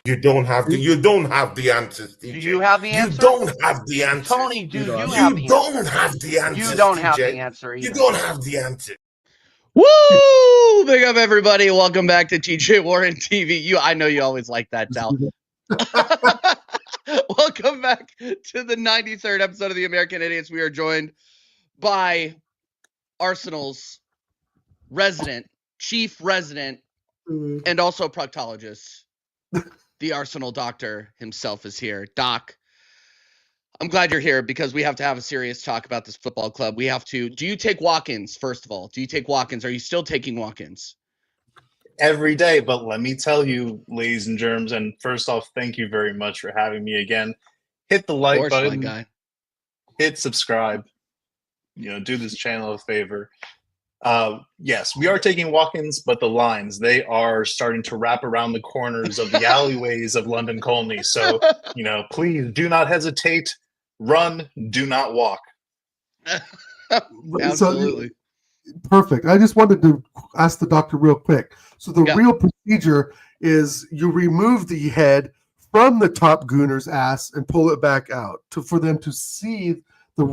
You don't have the answers, Do you TJ. have the You answer? don't have the answers. Tony, do You you know, have You the answer? don't have the You answers, don't have the TJ. answer You either. don't have the answers. Woo! Big up, everybody. Welcome back to TJ Warren TV. I know you always like that, Sal. Welcome back to the 93rd episode of the American Idiots. We are joined by Arsenal's chief resident, and also proctologist. The Arsenal doctor himself is here. Doc, I'm glad you're here because we have to have a serious talk about this football club. Do you take walk-ins, first of all? Do you take walk-ins? Are you still taking walk-ins? every day. But let me tell you, ladies and germs, and first off, thank you very much for having me again. Hit the like button, my guy. hit subscribe. Do this channel a favor. Yes, we are taking walk-ins, but the lines, they are starting to wrap around the corners of the alleyways of London Colney. So, please do not hesitate. Run, do not walk. Absolutely. So, perfect. I just wanted to ask the doctor real quick. So the real procedure is you remove the head from the top gooner's ass and pull it back out for them to see the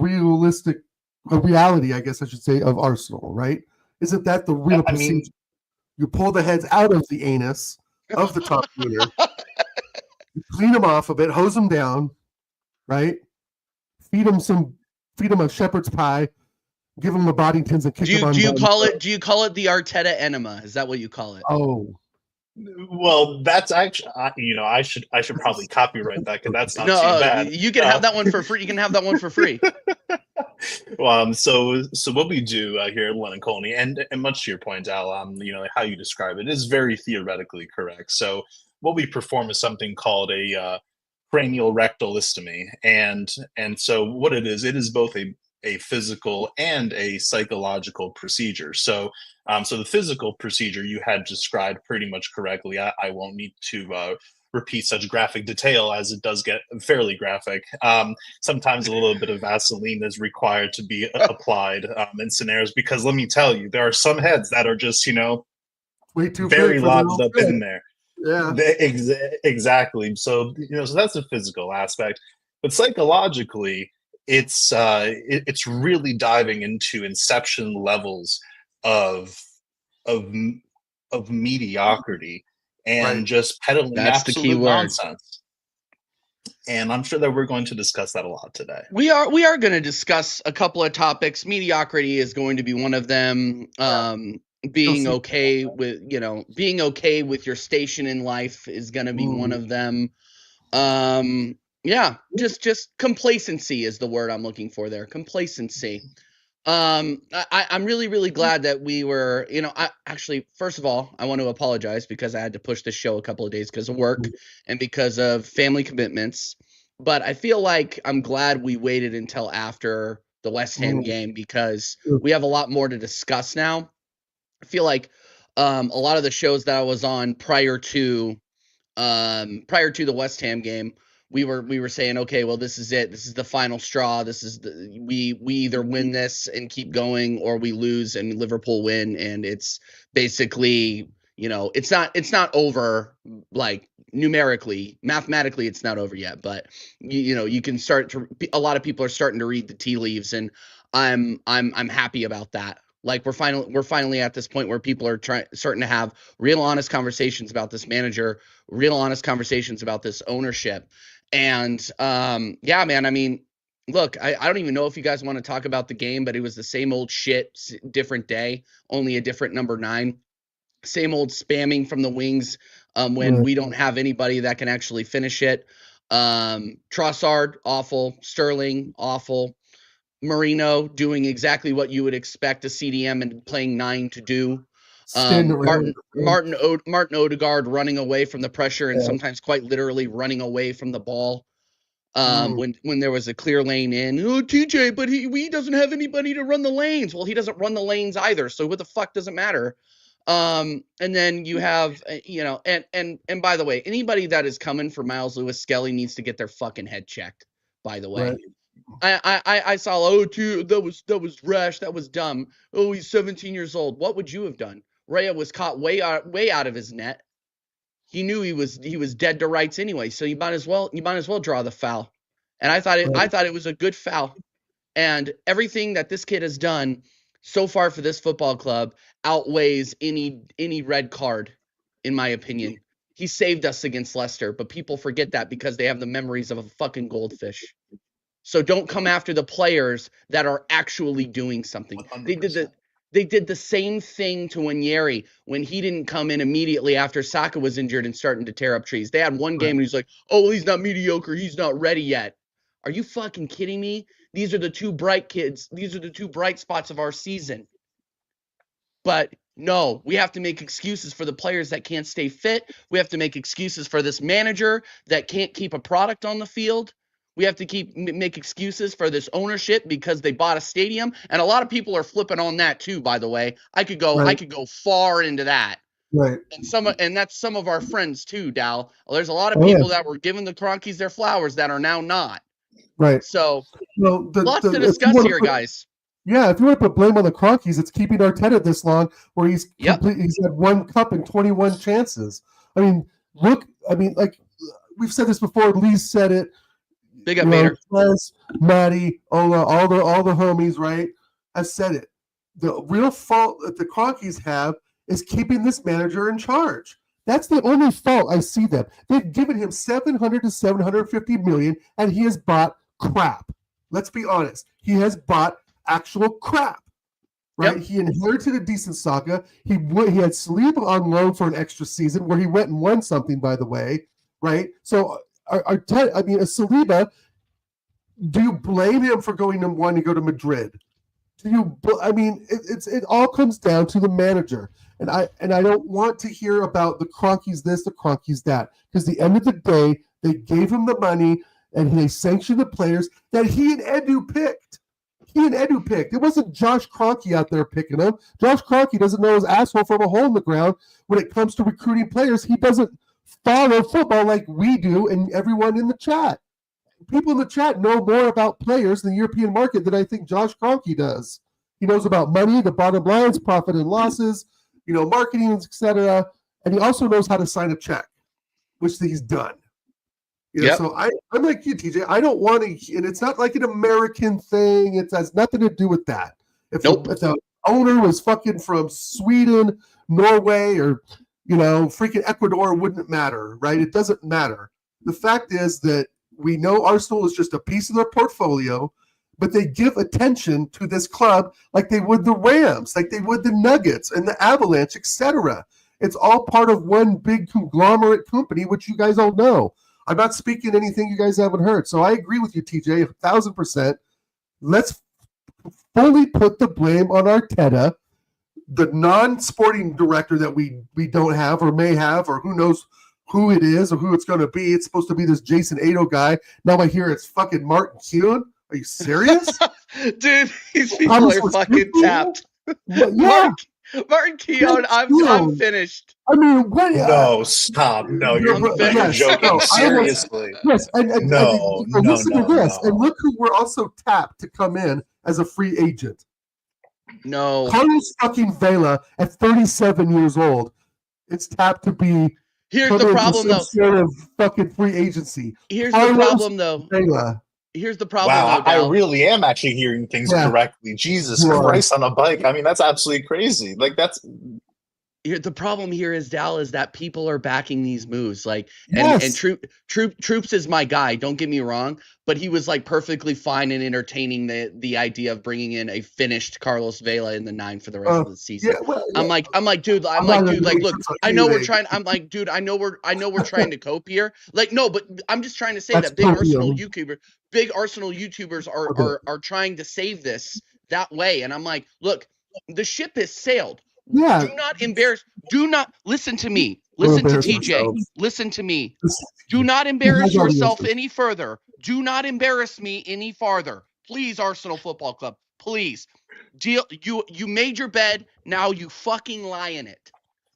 reality, I guess I should say, of Arsenal, right? Isn't that the real procedure? You pull the heads out of the anus of the top gooner, you clean them off a bit, hose them down, right? Feed them a shepherd's pie, give them a Boddingtons and kick them on. Do you call it the Arteta enema? Is that what you call it? Oh, well, that's actually, I should probably copyright that because that's not too bad. You can have that one for free. You can have that one for free. Well, so what we do here at London Colney, and much to your point, Al, how you describe it is very theoretically correct. So what we perform is something called a cranial rectalostomy, and so what it is both a physical and a psychological procedure. So the physical procedure you had described pretty much correctly. I won't need to repeat such graphic detail as it does get fairly graphic. Sometimes a little bit of Vaseline is required to be applied in scenarios because let me tell you, there are some heads that are just, way too very lodged up in there. Yeah, exactly. So, so that's the physical aspect, but psychologically, it's really diving into inception levels of mediocrity and just peddling absolute nonsense. And I'm sure that we're going to discuss that a lot today. We are going to discuss a couple of topics. Mediocrity is going to be one of them. Being okay with your station in life is going to be one of them. Just complacency is the word I'm looking for there. Complacency. I'm really, really glad that we were, first of all, I want to apologize because I had to push this show a couple of days because of work and because of family commitments. But I feel like I'm glad we waited until after the West Ham game because we have a lot more to discuss now. I feel like a lot of the shows that I was on prior to the West Ham game, we were saying, okay, well, this is it. This is the final straw. This is we either win this and keep going, or we lose and Liverpool win, and it's basically, it's not over, like numerically, mathematically, it's not over yet, but you can start to. A lot of people are starting to read the tea leaves, and I'm happy about that. Like we're finally at this point where people are starting to have real honest conversations about this manager, real honest conversations about this ownership. And man, I mean, look, I don't even know if you guys want to talk about the game, but it was the same old shit, different day, only a different number 9. Same old spamming from the wings when we don't have anybody that can actually finish it. Trossard, awful. Sterling, awful. Marino doing exactly what you would expect a CDM and playing 9 to do. Martin Odegaard running away from the pressure and sometimes quite literally running away from the ball. When there was a clear lane in, TJ, but he doesn't have anybody to run the lanes. Well, he doesn't run the lanes either. So what the fuck does it matter? And then you have, and by the way, anybody that is coming for Miles Lewis Skelly needs to get their fucking head checked, by the way. I saw, that was rash, that was dumb. Oh, he's 17 years old. What would you have done? Raya was caught way out of his net. he knew he was dead to rights anyway. So you might as well draw the foul. And I thought it was a good foul. And everything that this kid has done so far for this football club outweighs any red card, in my opinion. He saved us against Leicester, but people forget that because they have the memories of a fucking goldfish. So don't come after the players that are actually doing something. 100%. They did the same thing to Nwaneri when he didn't come in immediately after Saka was injured and starting to tear up trees. They had one game and he's like, oh, he's not mediocre. He's not ready yet. Are you fucking kidding me? These are the two bright kids. These are the two bright spots of our season. But no, we have to make excuses for the players that can't stay fit. We have to make excuses for this manager that can't keep a product on the field. We have to make excuses for this ownership because they bought a stadium, and a lot of people are flipping on that too. By the way, I could go far into that. Right. And that's some of our friends too, Dal. There's a lot of people that were giving the Kroenkes their flowers that are now not. Right. So lots to discuss here, guys. Yeah, if you want to put blame on the Kroenkes, it's keeping Arteta this long, where he's he's had 1 cup and 21 chances. I mean, like we've said this before. Lee said it. Big up, Mater. Maddie, Ola, all the homies, right? Have said it. The real fault that the Kroenkes have is keeping this manager in charge. That's the only fault I see them. They've given him 700 to 750 million, and he has bought crap. Let's be honest. He has bought actual crap, right? Yep. He inherited a decent Saka. He had Saliba on loan for an extra season where he went and won something, by the way, right? So, Saliba, do you blame him for going and wanting to go to Madrid? It all comes down to the manager. And I don't want to hear about the Kroenkes this, the Kroenkes that, because at the end of the day, they gave him the money and they sanctioned the players that he and Edu picked. It wasn't Josh Kroenke out there picking them. Josh Kroenke doesn't know his asshole from a hole in the ground when it comes to recruiting players. He doesn't follow football like we do and everyone in the chat. People in the chat know more about players in the European market than I think Josh Kroenke does. He knows about money, the bottom lines, profit and losses, marketing, etc. And he also knows how to sign a check, which he's done. So I'm like you, TJ. I don't want to, and it's not like an American thing. It has nothing to do with that. If the owner was fucking from Sweden, Norway, or freaking Ecuador, it wouldn't matter, right? It doesn't matter. The fact is that we know Arsenal is just a piece of their portfolio, but they give attention to this club like they would the Rams, like they would the Nuggets and the Avalanche, etc. It's all part of one big conglomerate company, which you guys all know. I'm not speaking anything you guys haven't heard. So I agree with you, TJ, 1,000%. Let's fully put the blame on Arteta, the non-sporting director that we don't have or may have, or who knows who it is or who it's going to be. It's supposed to be this Jason Ado guy. Now I hear it's fucking Martin Keown. Are you serious? Dude, these people are fucking tapped. Yeah. Martin Keown, I'm finished. I mean, what? No, stop. No, you're joking. Seriously. Yes, and listen to this. And look who we're also tapped to come in as a free agent. No. Carlos fucking Vela at 37 years old. It's tapped to be. Here's the problem, though. Sort of fucking free agency. Here's the problem, though. Vela. Here's the problem. Wow, though, I really am actually hearing things correctly. Jesus Christ on a bike. I mean, that's absolutely crazy. Like the problem here is, Dal, is that people are backing these moves. Like, and Troops is my guy. Don't get me wrong, but he was like perfectly fine and entertaining the idea of bringing in a finished Carlos Vela in the 9 for the rest of the season. I'm like, dude, look, I know we're trying. I'm like, dude, I know we're trying to cope here. Like, no, but I'm just trying to say that big Arsenal YouTubers are trying to save this that way, and I'm like, look, the ship has sailed. Yeah. Do not embarrass. Do not listen to me. Listen to TJ. Listen to me. Do not embarrass yourself any further. Do not embarrass me any farther. Please, Arsenal Football Club. Please. You made your bed. Now you fucking lie in it.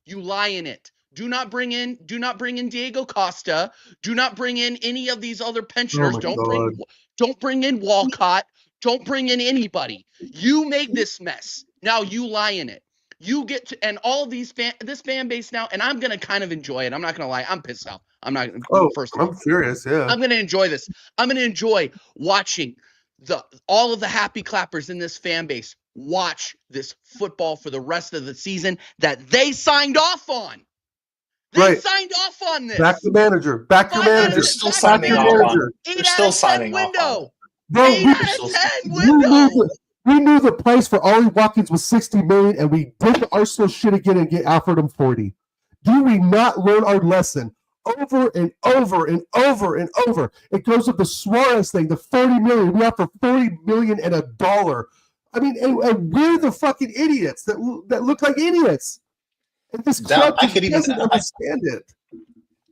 You lie in it. Do not bring in Diego Costa. Do not bring in any of these other pensioners. Don't bring in Walcott. Don't bring in anybody. You made this mess. Now you lie in it. You get to, and all these this fan base now, and I'm gonna kind of enjoy it. I'm not gonna lie, I'm pissed off. I'm not. First of all, I'm furious. Yeah, I'm gonna enjoy this. I'm gonna enjoy watching all of the happy clappers in this fan base watch this football for the rest of the season that they signed off on. They signed off on this. Back the manager. Back your manager. They're still signing off on it. They're still signing off on it. Bro, 8 out of 10 window. We knew the price for Ollie Watkins was $60 million, and we did the Arsenal shit again and offered him $40. Do we not learn our lesson over and over and over and over? It goes with the Suarez thing, the $40 million. We offer $40 million and $1. I mean, and we're the fucking idiots that look like idiots. And this club doesn't understand it.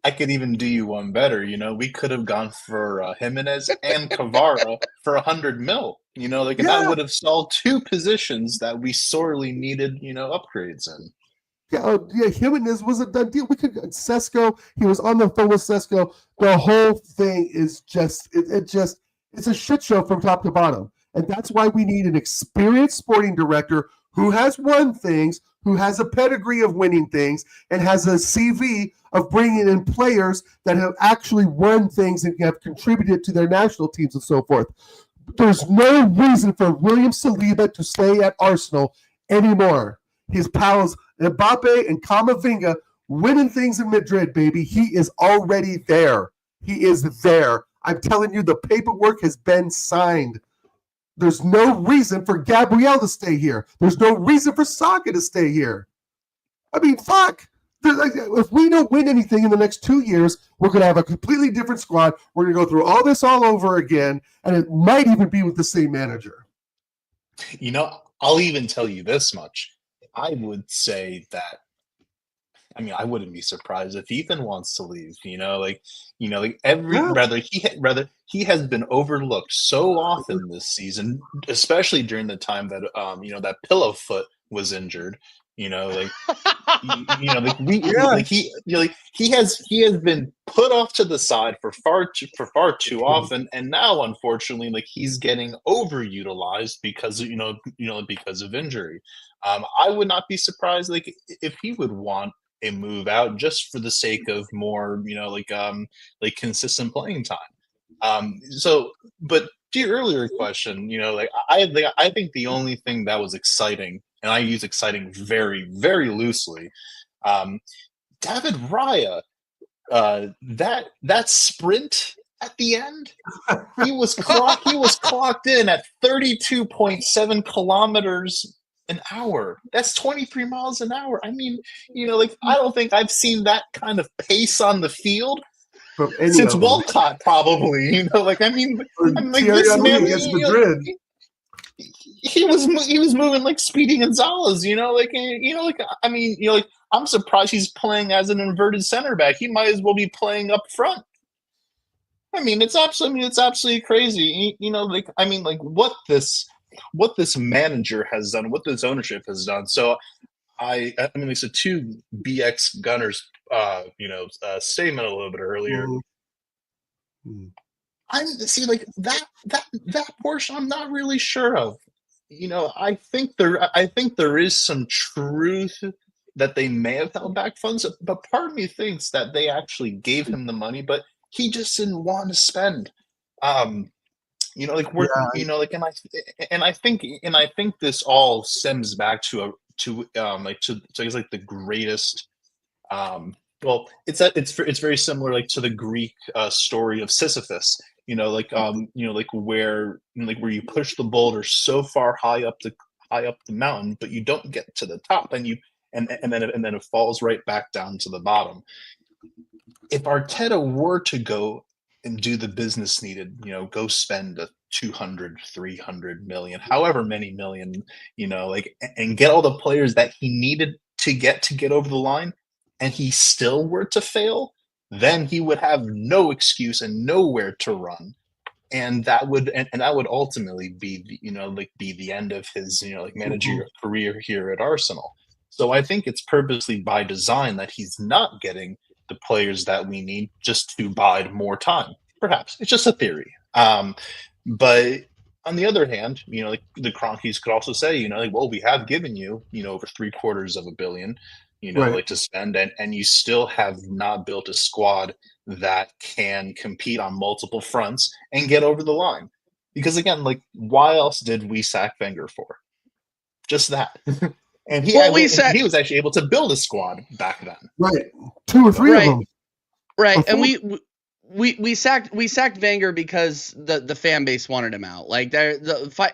I could even do you one better. You know, we could have gone for Jimenez and Kvara for $100 million. You know, like, and that would have solved two positions that we sorely needed, you know, upgrades in. Yeah, Jimenez was a done deal. We could Sesko. He was on the phone with Sesko. The whole thing is just it's a shit show from top to bottom, and that's why we need an experienced sporting director who has won things, who has a pedigree of winning things, and has a CV of bringing in players that have actually won things and have contributed to their national teams and so forth. There's no reason for William Saliba to stay at Arsenal anymore. His pals Mbappe and Camavinga winning things in Madrid, baby. He is already there. He is there. I'm telling you, the paperwork has been signed. There's no reason for Gabriel to stay here. There's no reason for Saka to stay here. I mean, fuck. If we don't win anything in the next 2 years, we're going to have a completely different squad. We're going to go through all this all over again, and it might even be with the same manager. You know, I'll even tell you this much. I would say that, I mean, I wouldn't be surprised if Ethan wants to leave. Rather he has been overlooked so often this season, especially during the time that that Pillow Foot was injured. He has been put off to the side for far too often, and now unfortunately, like, he's getting overutilized because of injury. I would not be surprised, like, if he would want a move out just for the sake of more, consistent playing time. But to your earlier question, I think the only thing that was exciting, and I use exciting very, very loosely, David Raya, that sprint at the end, he was clocked in at 32.7 kilometers an hour. That's 23 miles an hour. I mean, I don't think I've seen that kind of pace on the field since Walcott, probably. This man, he was moving like Speedy Gonzalez. I'm surprised he's playing as an inverted center back. He might as well be playing up front. I mean, it's absolutely crazy. What this manager has done, what this ownership has done. So it's a two BX Gunners, statement a little bit earlier. Mm-hmm. That portion I'm not really sure of. I think there is some truth that they may have held back funds, but part of me thinks that they actually gave him the money, but he just didn't want to spend. I think this all stems back to the greatest. It's very similar, like, to the Greek story of Sisyphus. Where you push the boulder so far high up the mountain, but you don't get to the top, and then it falls right back down to the bottom. If Arteta were to go and do the business needed, go spend 200, 300 million, however many million, and get all the players that he needed to get over the line, and he still were to fail, then he would have no excuse and nowhere to run. And that would ultimately be the end of his, managerial career here at Arsenal. So I think it's purposely by design that he's not getting the players that we need just to bide more time. Perhaps it's just a theory. But On the other hand, like the Cronkies could also say, like, well, we have given you, over $750 million, Right. like to spend, and you still have not built a squad that can compete on multiple fronts and get over the line. Because again, like, why else did we sack Wenger for? Just that. And he was actually able to build a squad back then. Right. 2 or 3 of them. Right. And we sacked Wenger because the fan base wanted him out. Like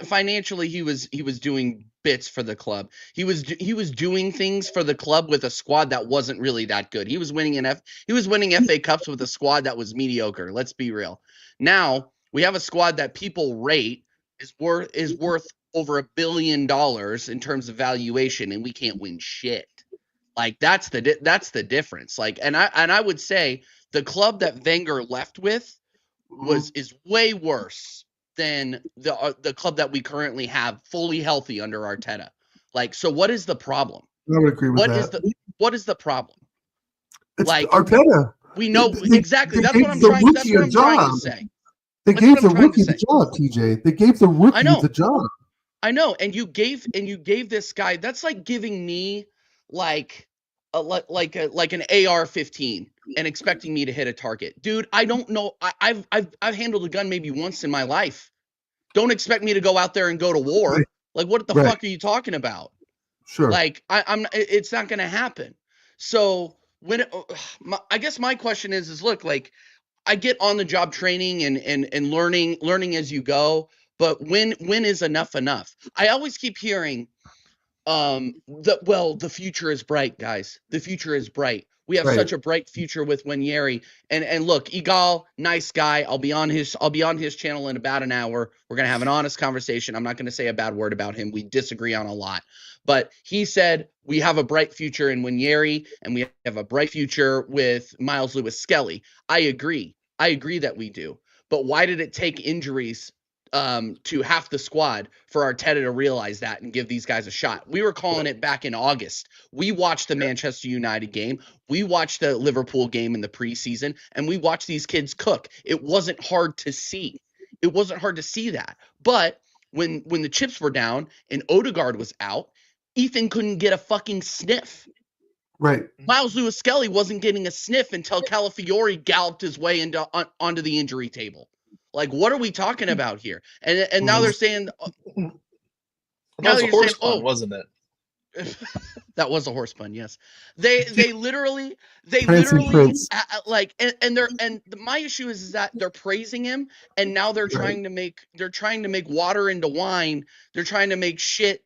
financially he was doing bits for the club. He was doing things for the club with a squad that wasn't really that good. He was winning FA Cups with a squad that was mediocre. Let's be real. Now we have a squad that people rate is worth over $1 billion in terms of valuation, and we can't win shit. Like that's the difference. Like, and I would say the club that Wenger left with is way worse than the club that we currently have fully healthy under Arteta. Like, so what is the problem? I would agree with that. What is the problem? It's like Arteta. We know exactly. That's what I'm trying to say. They gave the rookie the job, TJ. They gave the rookie the job. I know, and you gave this guy. That's like giving me like an AR-15 and expecting me to hit a target, dude. I don't know. I've handled a gun maybe once in my life. Don't expect me to go out there and go to war. Right. Like, what the fuck are you talking about? Sure. Like, it's not going to happen. So I guess my question is look, like, I get on the job training and learning as you go, but when is enough? I always keep hearing the future is bright, guys. The future is bright. We have such a bright future with Wanyeri. And look, Igal, nice guy. I'll be on his channel in about an hour. We're gonna have an honest conversation. I'm not gonna say a bad word about him. We disagree on a lot. But he said we have a bright future in Wanyeri, and we have a bright future with Miles Lewis-Skelly. I agree that we do. But why did it take injuries to half the squad for Arteta to realize that and give these guys a shot? We were calling it back in August. We watched the Manchester United game. We watched the Liverpool game in the preseason, and we watched these kids cook. It wasn't hard to see. That. But when the chips were down and Odegaard was out, Ethan couldn't get a fucking sniff. Right. Miles Lewis-Skelly wasn't getting a sniff until Calafiori galloped his way onto the injury table. Like, what are we talking about here? And now they're saying that was a horse pun, wasn't it? That was a horse pun, yes. They literally like, and my issue is that they're praising him, and now they're trying to make water into wine. They're trying to make shit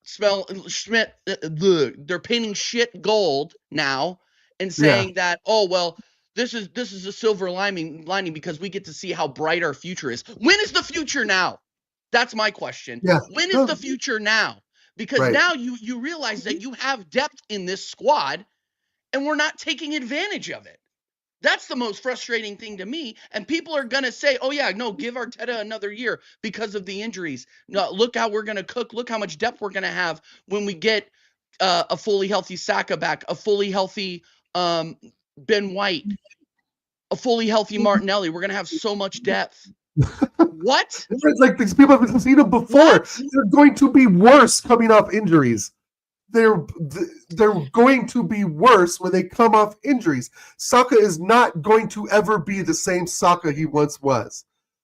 smell Schmidt. They're painting shit gold now and saying that, oh well, this is a silver lining because we get to see how bright our future is. When is the future now? That's my question. Yeah. When is the future now? Because now you realize that you have depth in this squad, and we're not taking advantage of it. That's the most frustrating thing to me. And people are going to say, oh, yeah, no, give Arteta another year because of the injuries. No, look how we're going to cook. Look how much depth we're going to have when we get a fully healthy Saka back, a fully healthy Ben White, a fully healthy Martinelli. We're going to have so much depth. What? It's like these people have seen them before. What? They're going to be worse coming off injuries. They're going to be worse when they come off injuries. Saka is not going to ever be the same Saka he once was.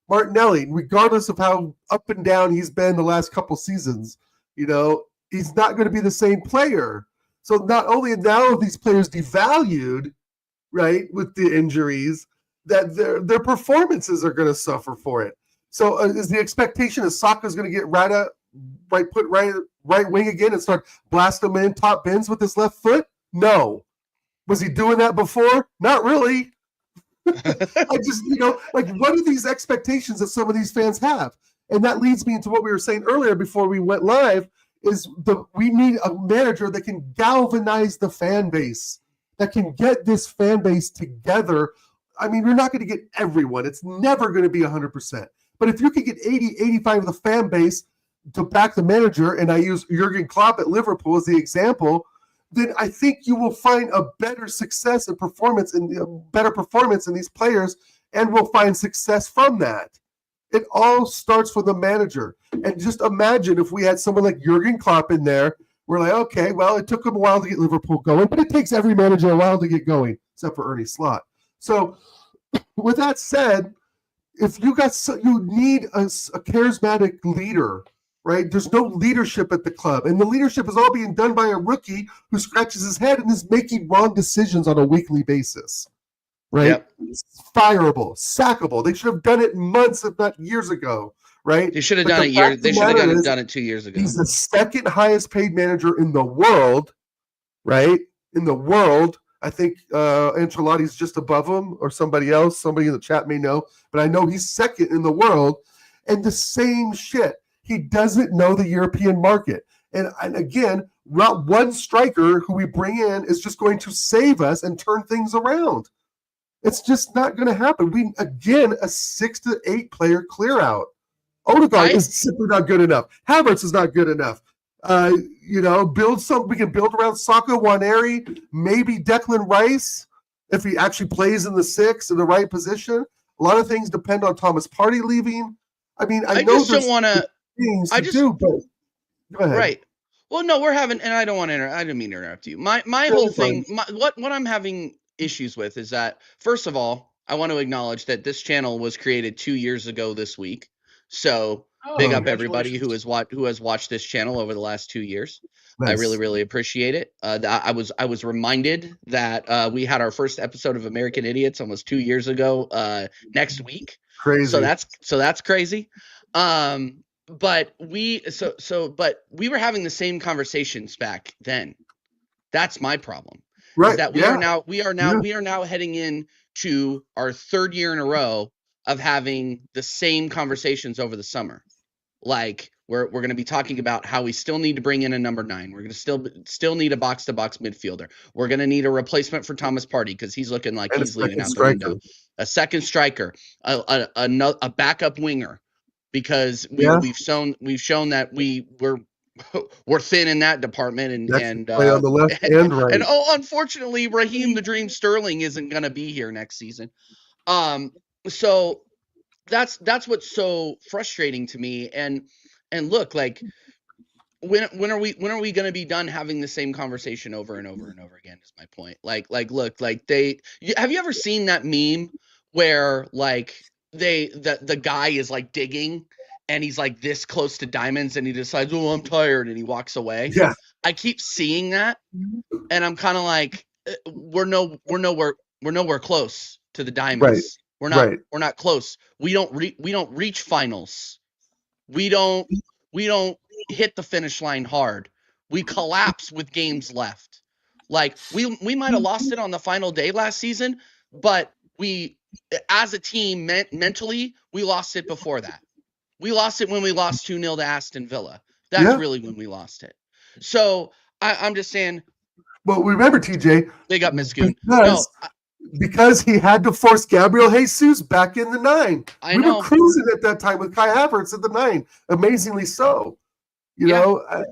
Martinelli, regardless of how up and down he's been the last couple seasons, he's not going to be the same player. So not only now are these players devalued, right, with the injuries, that their performances are going to suffer for it. So is the expectation that Saka's going to get right wing again and start blasting them in top bins with his left foot? No. Was he doing that before? Not really. I just, what are these expectations that some of these fans have? And that leads me into what we were saying earlier before we went live, is we need a manager that can galvanize the fan base, that can get this fan base together. I mean, you're not going to get everyone. It's never going to be 100%. But if you could get 80, 85 of the fan base to back the manager, and I use Jurgen Klopp at Liverpool as the example, then I think you will find a better success and performance in better performance in these players, and will find success from that. It all starts with the manager. And just imagine if we had someone like Jurgen Klopp in there. We're like, okay, well, it took him a while to get Liverpool going, but it takes every manager a while to get going, except for Ernie Slot. So, with that said, if you need a charismatic leader, right? There's no leadership at the club, and the leadership is all being done by a rookie who scratches his head and is making wrong decisions on a weekly basis, right? Yep. It's fireable, sackable. They should have done it months, if not years ago, right? They should have But done the it years. fact They of the should have matter done is, it 2 years ago. he's the second highest paid manager in the world, right? In the world. I think Ancelotti's just above him, or somebody else. Somebody in the chat may know, but I know he's second in the world. And the same shit. He doesn't know the European market. And again, not one striker who we bring in is just going to save us and turn things around. It's just not going to happen. We, again, a 6 to 8 player clear out. Odegaard is simply not good enough. Havertz is not good enough. We can build around Saka, Waneri, maybe Declan Rice if he actually plays in the 6 in the right position. A lot of things depend on Thomas Partey leaving. I mean, I know just don't want to. things to do, but go ahead. Right. Well, no, we're having, and I don't want to. I didn't mean to interrupt you. My whole thing, what I'm having issues with is that, first of all, I want to acknowledge that this channel was created 2 years ago this week. So big up everybody who has watched this channel over the last 2 years. Nice. I really, really appreciate it. I was reminded that we had our first episode of American Idiots almost 2 years ago next week. Crazy. So that's crazy. But we were having the same conversations back then. That's my problem. Right. Is that we are now heading in to our third year in a row of having the same conversations over the summer. Like we're going to be talking about how we still need to bring in a number 9. We're going to still need a box to box midfielder. We're going to need a replacement for Thomas Partey because he's looking like he's leaving out the window. A second striker, a backup winger, because we've shown that we're thin in that department, and play on the left and right. And unfortunately, Raheem the Dream Sterling isn't going to be here next season. So that's what's so frustrating to me. And look, like when are we going to be done having the same conversation over and over and over again? Is my point. Have you ever seen that meme where like the guy is like digging and he's like this close to diamonds and he decides, oh, I'm tired, and he walks away? Yeah. I keep seeing that, and I'm kind of like, we're nowhere close to the diamonds. Right. We're not close. We don't reach finals. We don't hit the finish line hard. We collapse with games left. Like we might have lost it on the final day last season, but we, as a team, mentally, we lost it before that. We lost it when we lost 2-0 to Aston Villa. That's really when we lost it. So I'm just saying. Well, remember, TJ, they got Miskoon. Because he had to force Gabriel Jesus back in the 9. We were cruising at that time with Kai Havertz at the 9. Amazingly so. You know, I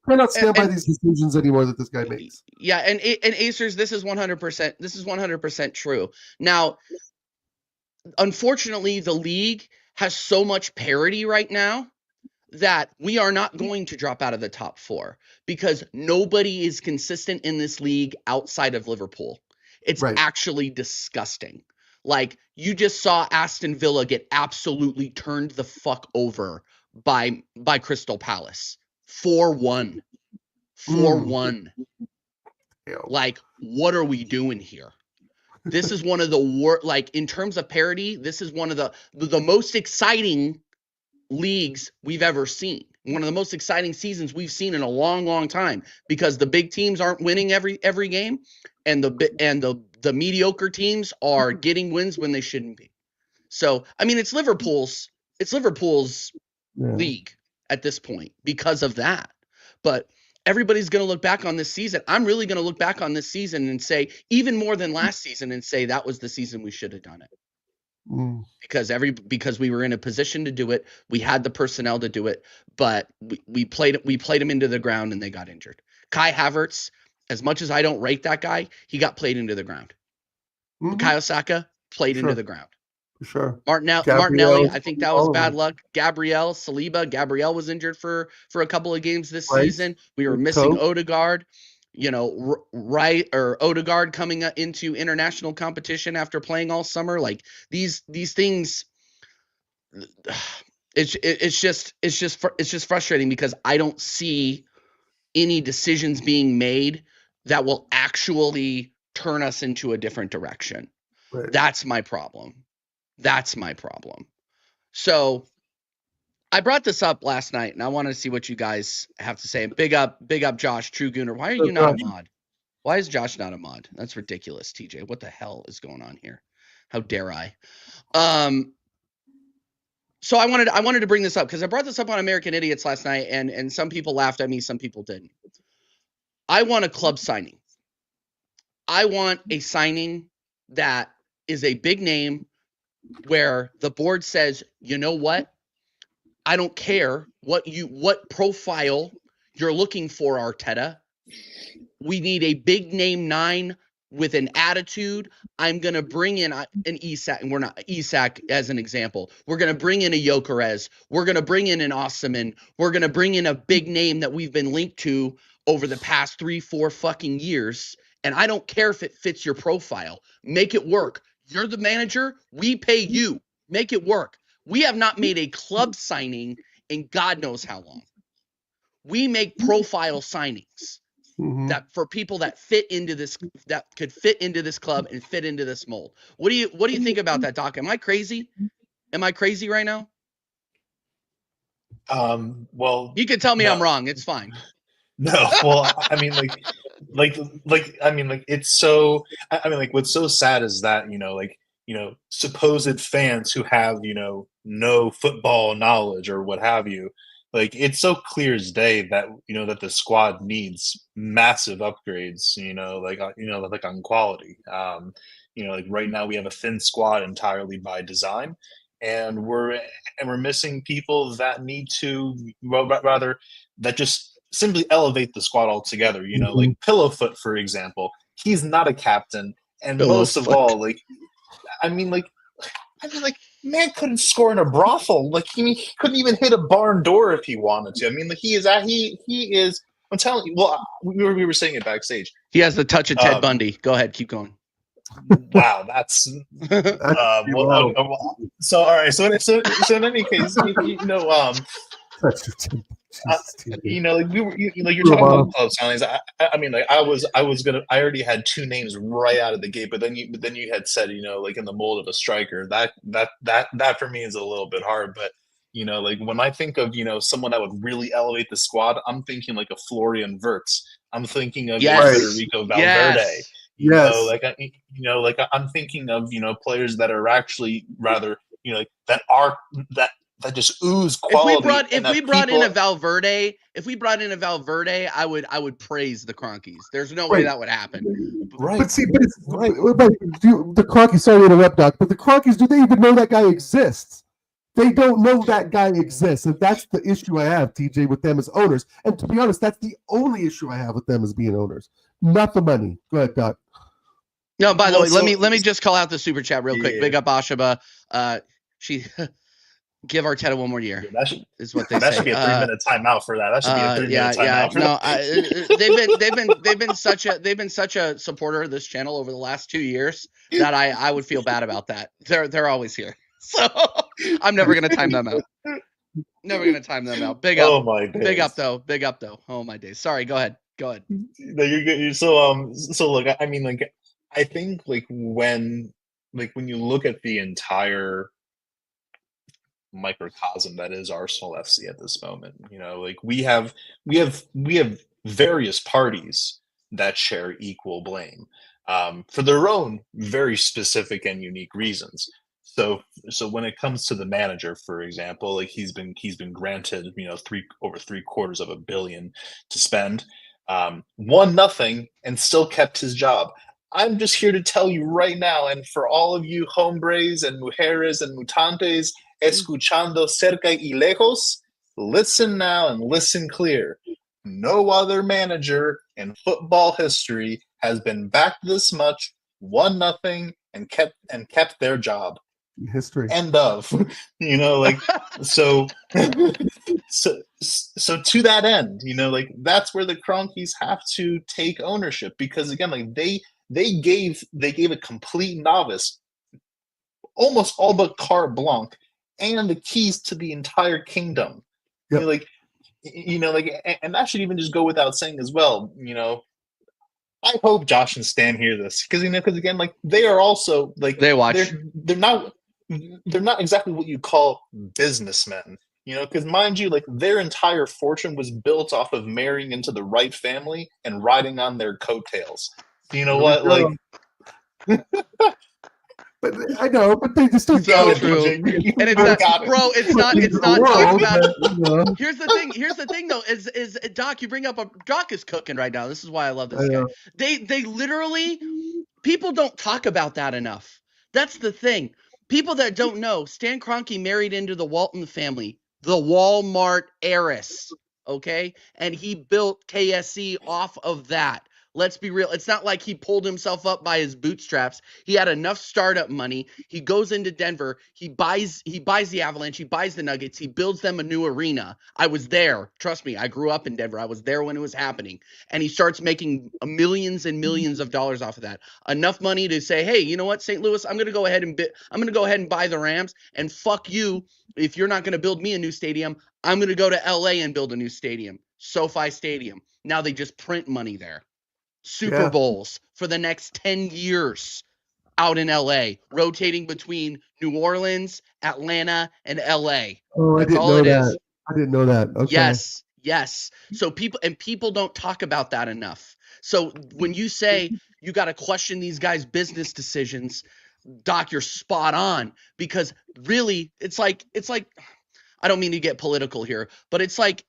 cannot stand by these decisions anymore that this guy makes. Yeah, and Acers, this is 100%. This is 100% true. Now, unfortunately, the league has so much parity right now that we are not going to drop out of the top 4 because nobody is consistent in this league outside of Liverpool. It's actually disgusting. Like, you just saw Aston Villa get absolutely turned the fuck over by Crystal Palace. 4-1. 4-1. Like, what are we doing here? This is one of the like, in terms of parity, this is one of the most exciting leagues we've ever seen. One of the most exciting seasons we've seen in a long, long time, because the big teams aren't winning every game, and the mediocre teams are getting wins when they shouldn't be. So, I mean, it's Liverpool's league at this point because of that. But everybody's going to look back on this season. I'm really going to look back on this season and say, even more than last season, and say that was the season we should have done it. Because we were in a position to do it, we had the personnel to do it, but we played them into the ground and they got injured. Kai Havertz, as much as I don't rate that guy, he got played into the ground. Bukayo Saka played into the ground. For sure. Martinelli, I think that was bad Gabriel. luck. Gabriel was injured for a couple of games this Right. season. We were Good missing coach. Odegaard. Odegaard coming into international competition after playing all summer. Like these things, it's just frustrating because I don't see any decisions being made that will actually turn us into a different direction. Right. That's my problem. So I brought this up last night, and I want to see what you guys have to say. Big up, Josh, True Gooner. Why are you not a mod? Why is Josh not a mod? That's ridiculous, TJ. What the hell is going on here? How dare I? So I wanted to bring this up because I brought this up on American Idiots last night, and some people laughed at me, some people didn't. I want a club signing. I want a signing that is a big name where the board says, you know what? I don't care what profile you're looking for, Arteta. We need a big name 9 with an attitude. I'm going to bring in an Isak, and we're not Isak as an example. We're going to bring in a Gyökeres. We're going to bring in an Osimhen. We're going to bring in a big name that we've been linked to over the past 3-4 fucking years. And I don't care if it fits your profile. Make it work. You're the manager. We pay you. Make it work. We have not made a club signing in God knows how long. We make profile signings that for people that fit into this, that could fit into this club and fit into this mold. What do you think about that, Doc? Am I crazy? Am I crazy right now? Well, you can tell me no. I'm wrong. It's fine. No, well, I mean, it's so. I mean, what's so sad is that supposed fans who have no football knowledge or what have you, it's so clear as day that that the squad needs massive upgrades. On quality. Right now we have a thin squad entirely by design, and we're missing people that need to rather that just simply elevate the squad altogether. Like Pillowfoot, for example, he's not a captain, and most of all, man couldn't score in a brothel. He couldn't even hit a barn door if he wanted to. He is. I'm telling you. Well, we were saying it backstage. He has the touch of Ted Bundy. Go ahead, keep going. Wow, that's so all right. So in any case, we were, you're talking about club signings. I already had 2 names right out of the gate, but then you had said, in the mold of a striker. That for me is a little bit hard, but when I think of someone that would really elevate the squad, I'm thinking like a Florian Wirtz. I'm thinking of Federico Valverde. I'm thinking of players that are actually rather that just ooze quality. If we brought in a Valverde, I would praise the Cronkies. There's no way that would happen. Right. But the Cronkies, sorry to interrupt, Doc, but the Cronkies, do they even know that guy exists? They don't know that guy exists, and that's the issue I have, TJ, with them as owners. And to be honest, that's the only issue I have with them as being owners, not the money. Go ahead, Doc. No, by the way, let me just call out the super chat real quick. Big up Ashaba. She give Arteta one more year. Is what they say. That should be a 3-minute timeout for that. That should be a 3-minute timeout. They've been such a supporter of this channel over the last 2 years that I would feel bad about that. They're always here, so I'm never gonna time them out. Never gonna time them out. Big up. Oh my days. Big up though. Oh my days. Sorry. Go ahead. No, you're good. So look, I think when you look at the entire microcosm that is Arsenal FC at this moment, we have various parties that share equal blame for their own very specific and unique reasons. So when it comes to the manager, for example, he's been granted over 750 million to spend, 1-0, and still kept his job. I'm just here to tell you right now, and for all of you hombres and mujeres and mutantes escuchando cerca y lejos, listen now and listen clear. No other manager in football history has been backed this much, 1-0, and kept their job. History. End of. You know, like so so to that end, you know, like that's where the Cronkies have to take ownership, because again, like they gave a complete novice almost all but carte blanche and the keys to the entire kingdom. Yep. You know, like and that should even just go without saying as well. You know, I hope Josh and Stan hear this, because because again, like they are also like They watch. they're not exactly what you call businessmen. You know, because mind you, like their entire fortune was built off of marrying into the right family and riding on their coattails. You know what? Like, but I know, but they just don't. So true. And it's not, bro. It's not talk about. Here's the thing, though. Is Doc? You bring up Doc is cooking right now. This is why I love this guy. They literally, people don't talk about that enough. That's the thing. People that don't know, Stan Kroenke married into the Walton family, the Walmart heiress. Okay, and he built KSE off of that. Let's be real. It's not like he pulled himself up by his bootstraps. He had enough startup money. He goes into Denver. He buys the Avalanche. He buys the Nuggets. He builds them a new arena. I was there. Trust me. I grew up in Denver. I was there when it was happening. And he starts making millions and millions of dollars off of that. Enough money to say, hey, you know what, St. Louis, I'm going to go ahead and buy the Rams, and fuck you. If you're not going to build me a new stadium, I'm going to go to LA and build a new stadium. SoFi Stadium. Now they just print money there. Super Bowls for the next 10 years out in LA, rotating between New Orleans, Atlanta, and LA. Oh, I didn't know that. I didn't know that. Okay. Yes. So people don't talk about that enough. So when you say you got to question these guys' business decisions, Doc, you're spot on, because really it's like I don't mean to get political here, but it's like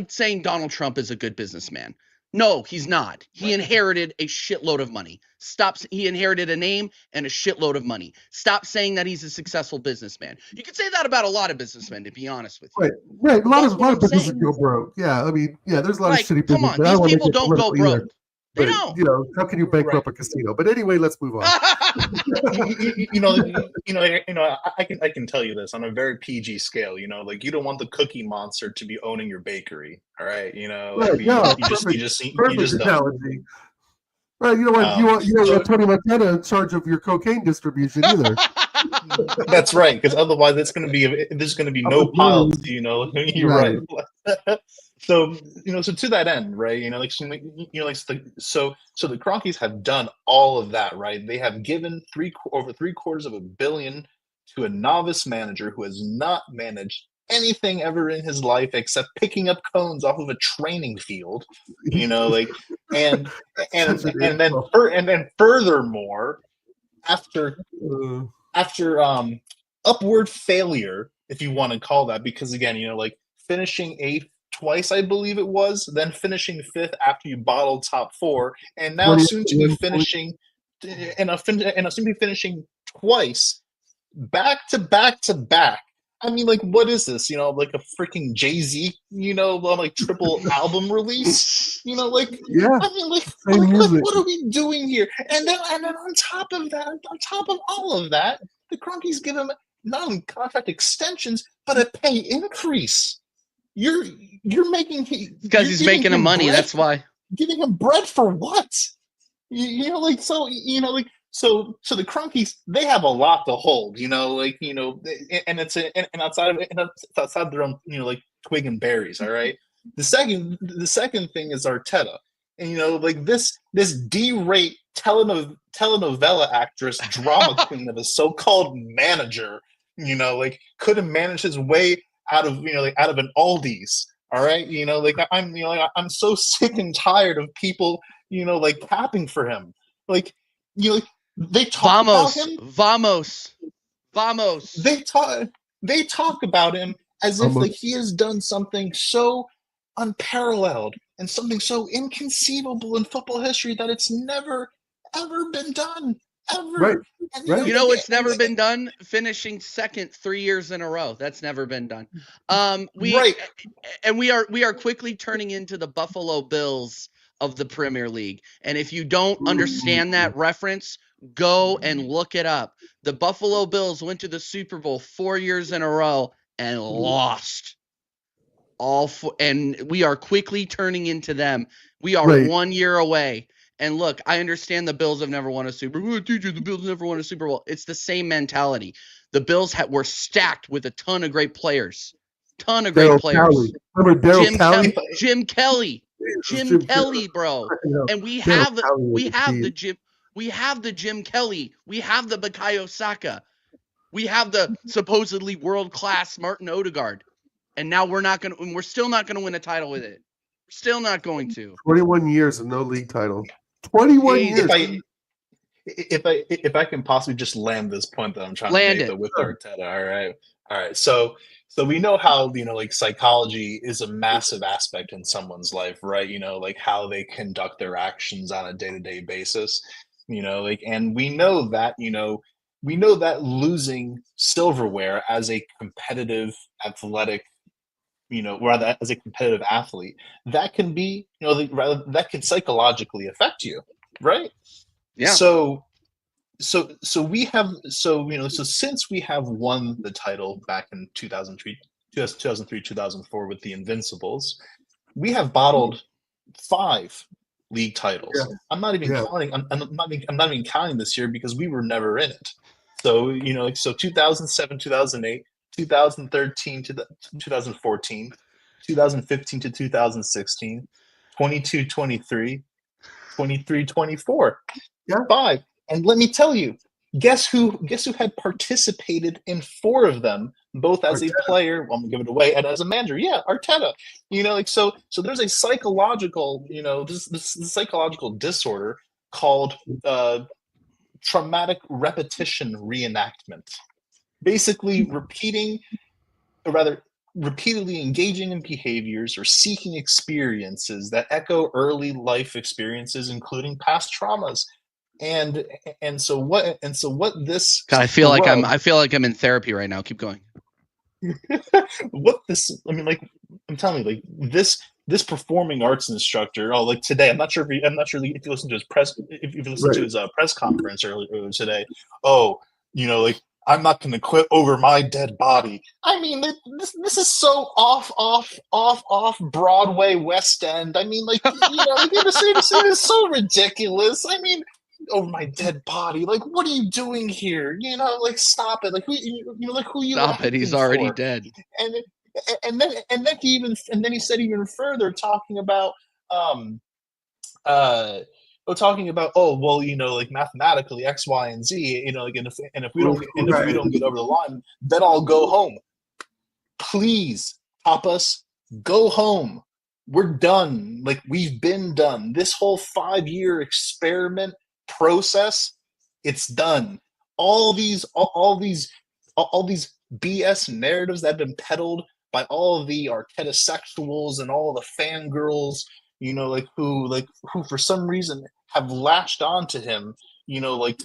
saying Donald Trump is a good businessman. No, he's not. He inherited a shitload of money. He inherited a name and a shitload of money. Stop saying that he's a successful businessman. You can say that about a lot of businessmen, to be honest with you. Right. A lot of businesses go broke. Yeah, I mean, there's a lot of shitty business. Come on, these people don't go broke. They But, don't. you know, how can you bankrupt a casino? But anyway, let's move on. I can tell you this on a very PG scale. You know, like you don't want the Cookie Monster to be owning your bakery. All right, you know, like, you just analogy. Right, you don't want Tony Montana in charge of your cocaine distribution either. That's right, because otherwise there's going to be no piles. You know, you're right. So so to that end, right? So the Cronkies have done all of that, right? They have given over $750 million to a novice manager who has not managed anything ever in his life except picking up cones off of a training field. You know, like and then furthermore, after upward failure, if you want to call that, because again, like finishing 8th twice, I believe it was, then finishing 5th after you bottled top 4, and now soon to be finishing twice back to back. I mean, like, what is this? You know, like a freaking Jay-Z, like triple album release. You know, like, I mean, like what are we doing here? And then on top of all of that, the Cronkies give him not only contract extensions but a pay increase. You're making because he's making him money. That's why. Giving him bread for what? So the Cronkies, they have a lot to hold. And it's outside their own like twig and berries. All right. The second thing is Arteta, and like this D-rate telenovela actress, drama queen of a so-called manager, like couldn't manage his way out of an Aldi's. All right, I'm so sick and tired of people like capping for him. Like they talk about him. Vamos. They talk about him as if like he has done something so unparalleled and something so inconceivable in football history that it's never ever been done. Ever. Right. It's never been done. Finishing 2nd 3 years in a row. That's never been done. We are quickly turning into the Buffalo Bills of the Premier League. And if you don't understand that reference, go and look it up. The Buffalo Bills went to the Super Bowl 4 years in a row and lost. And we are quickly turning into them. We are 1 year away. And look, I understand the Bills have never won a Super Bowl. Teacher, the Bills never won a Super Bowl. It's the same mentality. The Bills were stacked with a ton of great players. Jim Kelly, bro. And we have the Jim Kelly. We have the Bukayo Saka. We have the supposedly world-class Martin Odegaard. And now we're still not gonna win a title with it. We're still not going to. 21 years of no league title. 21 years. If I can possibly just land this point that I'm trying to make with Arteta. All right. So we know how, like psychology is a massive aspect in someone's life, right? Like how they conduct their actions on a day-to-day basis, and we know that losing silverware as a competitive athletic, rather as a competitive athlete, that can be, that can psychologically affect you, right? Yeah. So since we have won the title back in 2003, 2004 with the Invincibles, we have bottled 5 league titles. Yeah. I'm not even counting. I'm not even counting this year because we were never in it. So 2007, 2008, 2013 to 2014, 2015 to 2016, 22, 23, 23, 24. Yeah. 5. And let me tell you, guess who had participated in 4 of them, both as a player, I'm gonna give it away, and as a manager. Yeah, Arteta. So there's a psychological, this psychological disorder called traumatic repetition reenactment. Basically repeatedly engaging in behaviors or seeking experiences that echo early life experiences, including past traumas. And so what this God, I feel like I'm in therapy right now. Keep going. I'm telling you, like this performing arts instructor, like today, I'm not sure if you listened to his press press conference earlier today. Like, I'm not going to quit over my dead body. I mean, this is so off Broadway, West End. I mean, like, this is so ridiculous. I mean, over my dead body. Like, what are you doing here? Like, stop it. Like, who you? Stop it. He's already dead. And then he said even further, talking about like mathematically X, Y, and Z, like, and if we don't get over the line, then I'll go home. Please, Tapas, go home. We're done. Like, we've been done. This whole 5-year experiment process, it's done. All these BS narratives that have been peddled by all of the Arteta sexuals and all the fangirls, who for some reason have latched onto him, like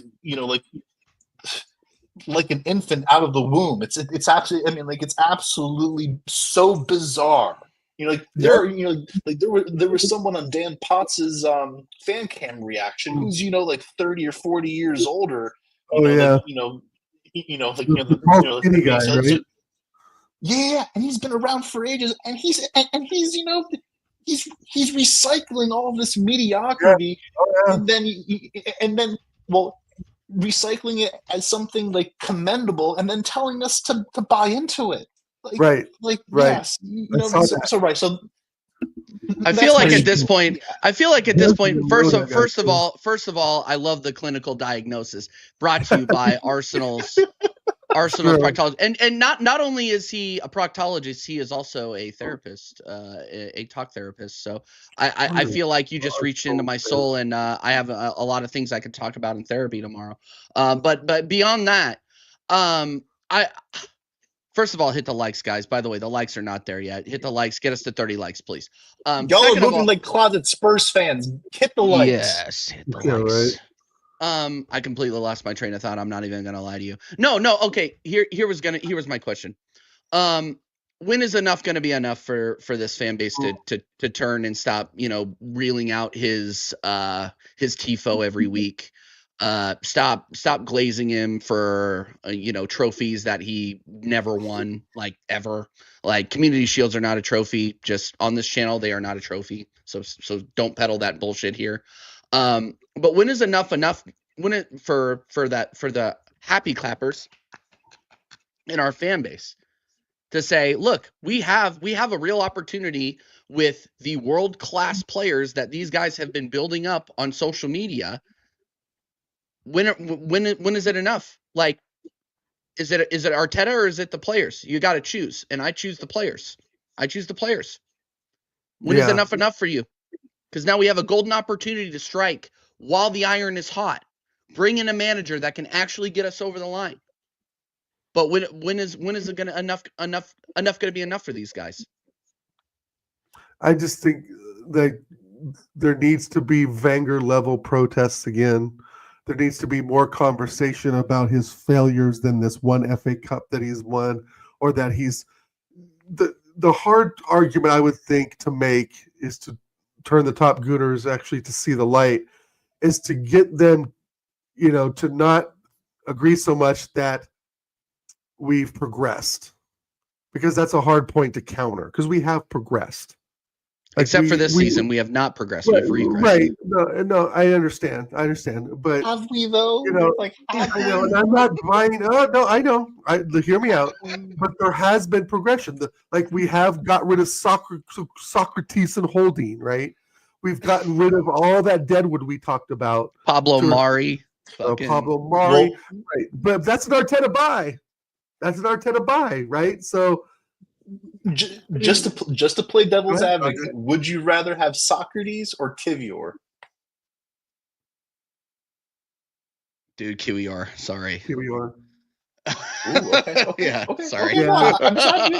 an infant out of the womb. It's actually, it's absolutely so bizarre. There was someone on Dan Potts's fan cam reaction who's 30 or 40 years older. Yeah, and he's been around for ages, and he's recycling all this mediocrity, and then recycling it as something like commendable, and then telling us to buy into it. Yes, so right. So I feel like at this point, first of all, I love the clinical diagnosis brought to you by Arsenal's proctologist. And not only is he a proctologist, he is also a therapist, a talk therapist. So I feel like you just reached into my soul, and I have a lot of things I could talk about in therapy tomorrow. But beyond that, first of all, hit the likes, guys. By the way, the likes are not there yet. Hit the likes. Get us to 30 likes, please. Y'all are moving like closet Spurs fans. Hit the likes. Yes, hit the likes. Right. I completely lost my train of thought. I'm not even gonna lie to you. No. Okay. Here was my question. when is enough going to be enough for this fan base to turn and stop, reeling out his tifo every week? Stop glazing him for trophies that he never won, like, ever. Like, community shields are not a trophy. Just on this channel, they are not a trophy. So don't peddle that bullshit here. But when is enough? When it for the happy clappers in our fan base to say, look, we have a real opportunity with the world-class players that these guys have been building up on social media. When is it enough? Like, is it Arteta or is it the players? You got to choose, and I choose the players. When is enough for you? Because now we have a golden opportunity to strike while the iron is hot. Bring in a manager that can actually get us over the line. But when is it gonna enough gonna be enough for these guys? I just think that there needs to be Wenger level protests again. There needs to be more conversation about his failures than this one FA Cup that he's won, or that he's the hard argument I would think to make is to turn the top Gooners actually to see the light, is to get them, to not agree so much that we've progressed, because that's a hard point to counter, because we have progressed. Like, except for this season, we have not progressed. We've regressed. Right. No, I understand. But have we though? I know, and I'm not buying. No, I know. Hear me out. But there has been progression. We have got rid of Socrates and Holding, right? We've gotten rid of all that deadwood we talked about. Pablo Mari. Right? But that's an Arteta buy. Right? So. Just to play devil's advocate, would you rather have Socrates or Kivior? Dude, Kiwior. Sorry. Kiwior. Okay. Yeah. Okay. Sorry. Okay, no, I'm sorry.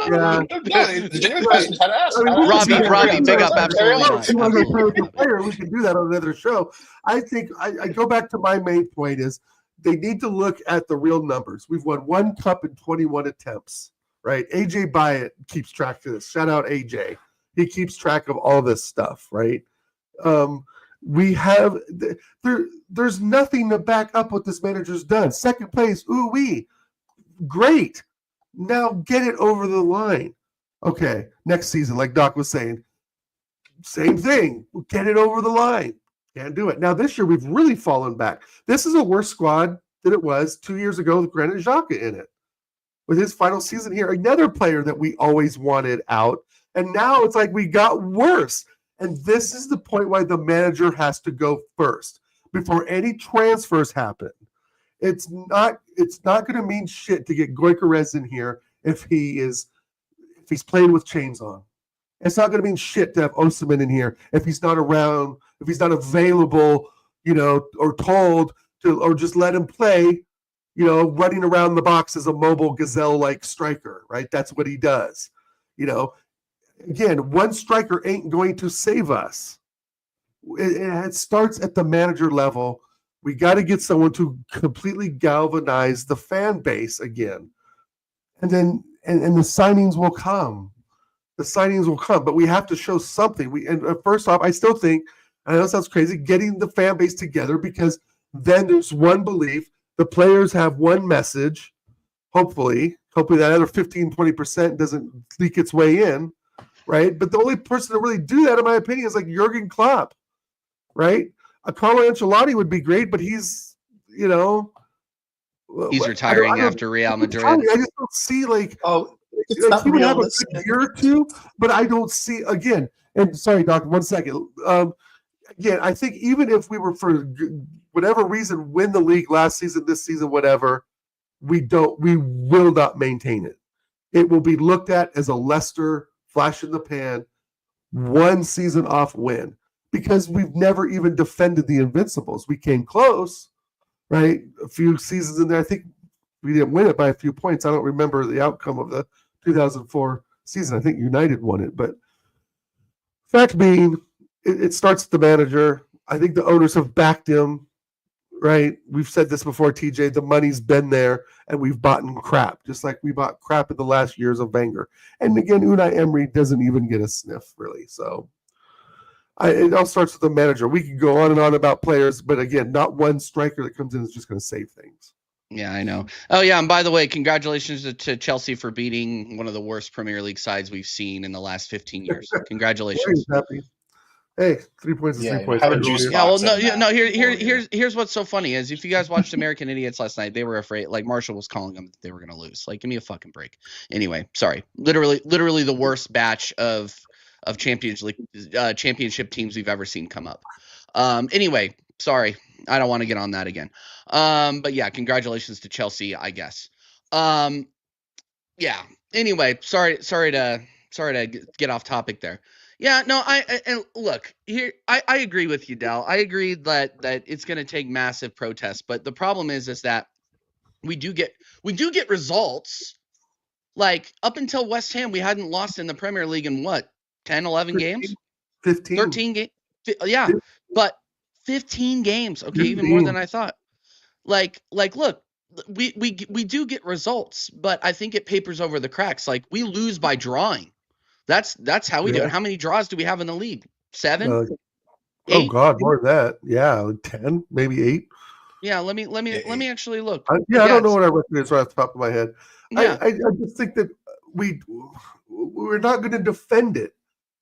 No. The genuine question had to ask. Robbie, big up. Absolutely not. We can do that on another show. I think I go back to my main point is they need to look at the real numbers. We've won 1 cup in 21 attempts. Right, AJ Byatt keeps track of this. Shout out AJ. He keeps track of all this stuff. Right, we have there's nothing to back up what this manager's done. Second place, great. Now get it over the line. Okay, next season, like Doc was saying, same thing. Get it over the line. Can't do it. Now this year we've really fallen back. This is a worse squad than it was 2 years ago with Granit Xhaka in it. With his final season here, another player that we always wanted out. And now it's like we got worse. And this is the point why the manager has to go first before any transfers happen. It's not going to mean shit to get Gyökeres in here if he's playing with chains on. It's not going to mean shit to have Osimhen in here if he's not around, if he's not available, or told to, or just let him play. Running around the box as a mobile gazelle-like striker, right? That's what he does. Again, one striker ain't going to save us. It starts at the manager level. We got to get someone to completely galvanize the fan base again. And then and the signings will come. But we have to show something. First off, I still think, I know it sounds crazy, getting the fan base together, because then there's one belief. The players have one message, hopefully that other 15-20% doesn't leak its way in, right? But the only person to really do that, in my opinion, is like Jurgen Klopp, right? Carlo Ancelotti would be great, but he's retiring after Real Madrid. I just don't see he would have a good year or two, but I don't see again. And sorry, Doc, 1 second. Again, I think even if we were for whatever reason win the league last season, this season, whatever, we will not maintain it. It will be looked at as a Leicester flash in the pan, 1 season off win, because we've never even defended the Invincibles. We came close, right? A few seasons in there. I think we didn't win it by a few points. I don't remember the outcome of the 2004 season. I think United won it, but fact being, it starts with the manager. I think the owners have backed him. right? We've said this before, TJ. The money's been there, and we've bought crap, just like we bought crap in the last years of Wenger. And again, Unai Emery doesn't even get a sniff, really. So it all starts with the manager. We can go on and on about players, but again, not one striker that comes in is just going to save things. Yeah, I know. Oh, yeah, and by the way, congratulations to Chelsea for beating one of the worst Premier League sides we've seen in the last 15 years. Congratulations. Happy. Hey, 3 points is 3 points. Have a juice Yeah, well, box no. Here's what's so funny is if you guys watched American Idiots last night, they were afraid. Like Marshall was calling them that they were going to lose. Like, give me a fucking break. Anyway, sorry. Literally the worst batch of championship teams we've ever seen come up. Anyway, sorry. I don't want to get on that again. But yeah, congratulations to Chelsea, I guess. Yeah. Anyway, sorry to get off topic there. Yeah, no, and look, here I agree with you, Dal. I agree that it's going to take massive protests, but the problem is that we do get results. Like up until West Ham, we hadn't lost in the Premier League in what? 10, 11 games? 15. 13 games. Yeah. 15. But 15 games, okay, 15. Even more than I thought. Like look, we do get results, but I think it papers over the cracks. Like we lose by drawing. That's how we do it. How many draws do we have in the league? 7? 8? Oh God, more than that. Yeah, 10, maybe 8. Yeah, let me actually look. I don't know what our record is right off the top of my head. Yeah. I just think that we're not going to defend it.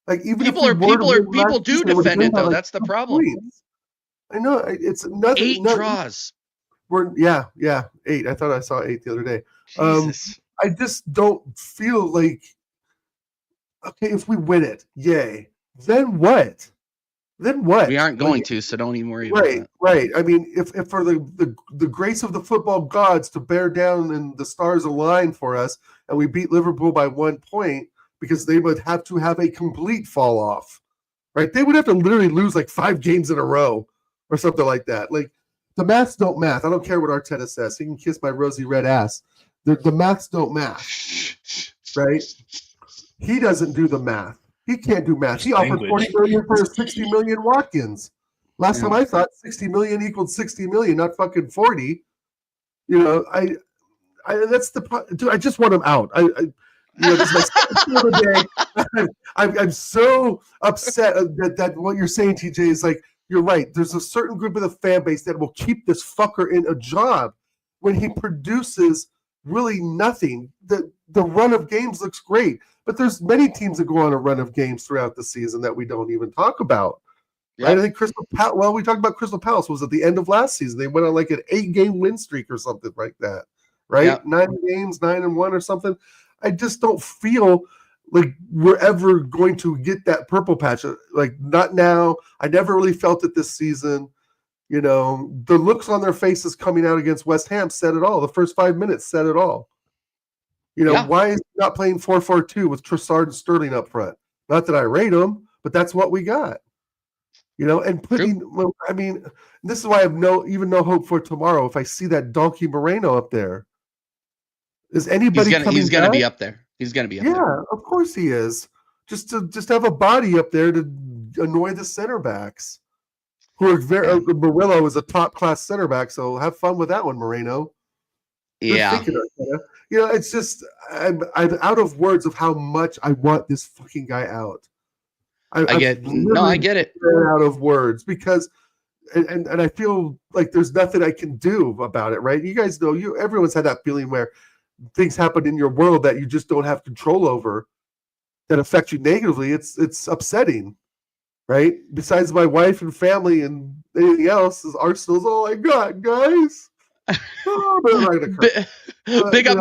Like even people do defend it though. Like that's the problem. Points. I know it's nothing. 8 draws. We're 8. I thought I saw 8 the other day. Jesus. I just don't feel like okay if we win it, yay. Then what? We aren't going to, so don't even worry about that. Right. I mean, if for the grace of the football gods to bear down and the stars align for us, and we beat Liverpool by 1 point, because they would have to have a complete fall off, right? They would have to literally lose like 5 games in a row or something like that. Like the maths don't math. I don't care what Arteta says. He can kiss my rosy red ass. The maths don't math, right? He doesn't do the math. He can't do math. He offered $40 million for 60 million Watkins. Last time I thought 60 million equaled 60 million, not fucking 40. You know, I that's the dude. I just want him out. This is my second day. I'm so upset that what you're saying, TJ, is like you're right. There's a certain group of the fan base that will keep this fucker in a job when he produces really nothing. The run of games looks great. But there's many teams that go on a run of games throughout the season that we don't even talk about. Yep. Right? I think Crystal Palace. Well, we talked about Crystal Palace was at the end of last season. They went on like an 8-game win streak or something like that. Right? Yep. 9 games, 9-1 or something. I just don't feel like we're ever going to get that purple patch. Like not now. I never really felt it this season. You know, the looks on their faces coming out against West Ham said it all. The first 5 minutes said it all. You know, why is he not playing 4-4-2 with Trossard and Sterling up front? Not that I rate him, but that's what we got. You know, and I mean, this is why I have no hope for tomorrow. If I see that donkey Moreno up there, is anybody coming? He's going to be up there. He's going to be up there. Yeah, of course he is. Just to have a body up there to annoy the center backs, who are very. Murillo is a top class center back, so have fun with that one, Moreno. Yeah. You know, it's just I'm out of words of how much I want this fucking guy out. I get it. Out of words because, and I feel like there's nothing I can do about it. Right? You guys know everyone's had that feeling where things happen in your world that you just don't have control over, that affect you negatively. It's upsetting, right? Besides my wife and family and anything else, Arsenal's all I got, guys. Big up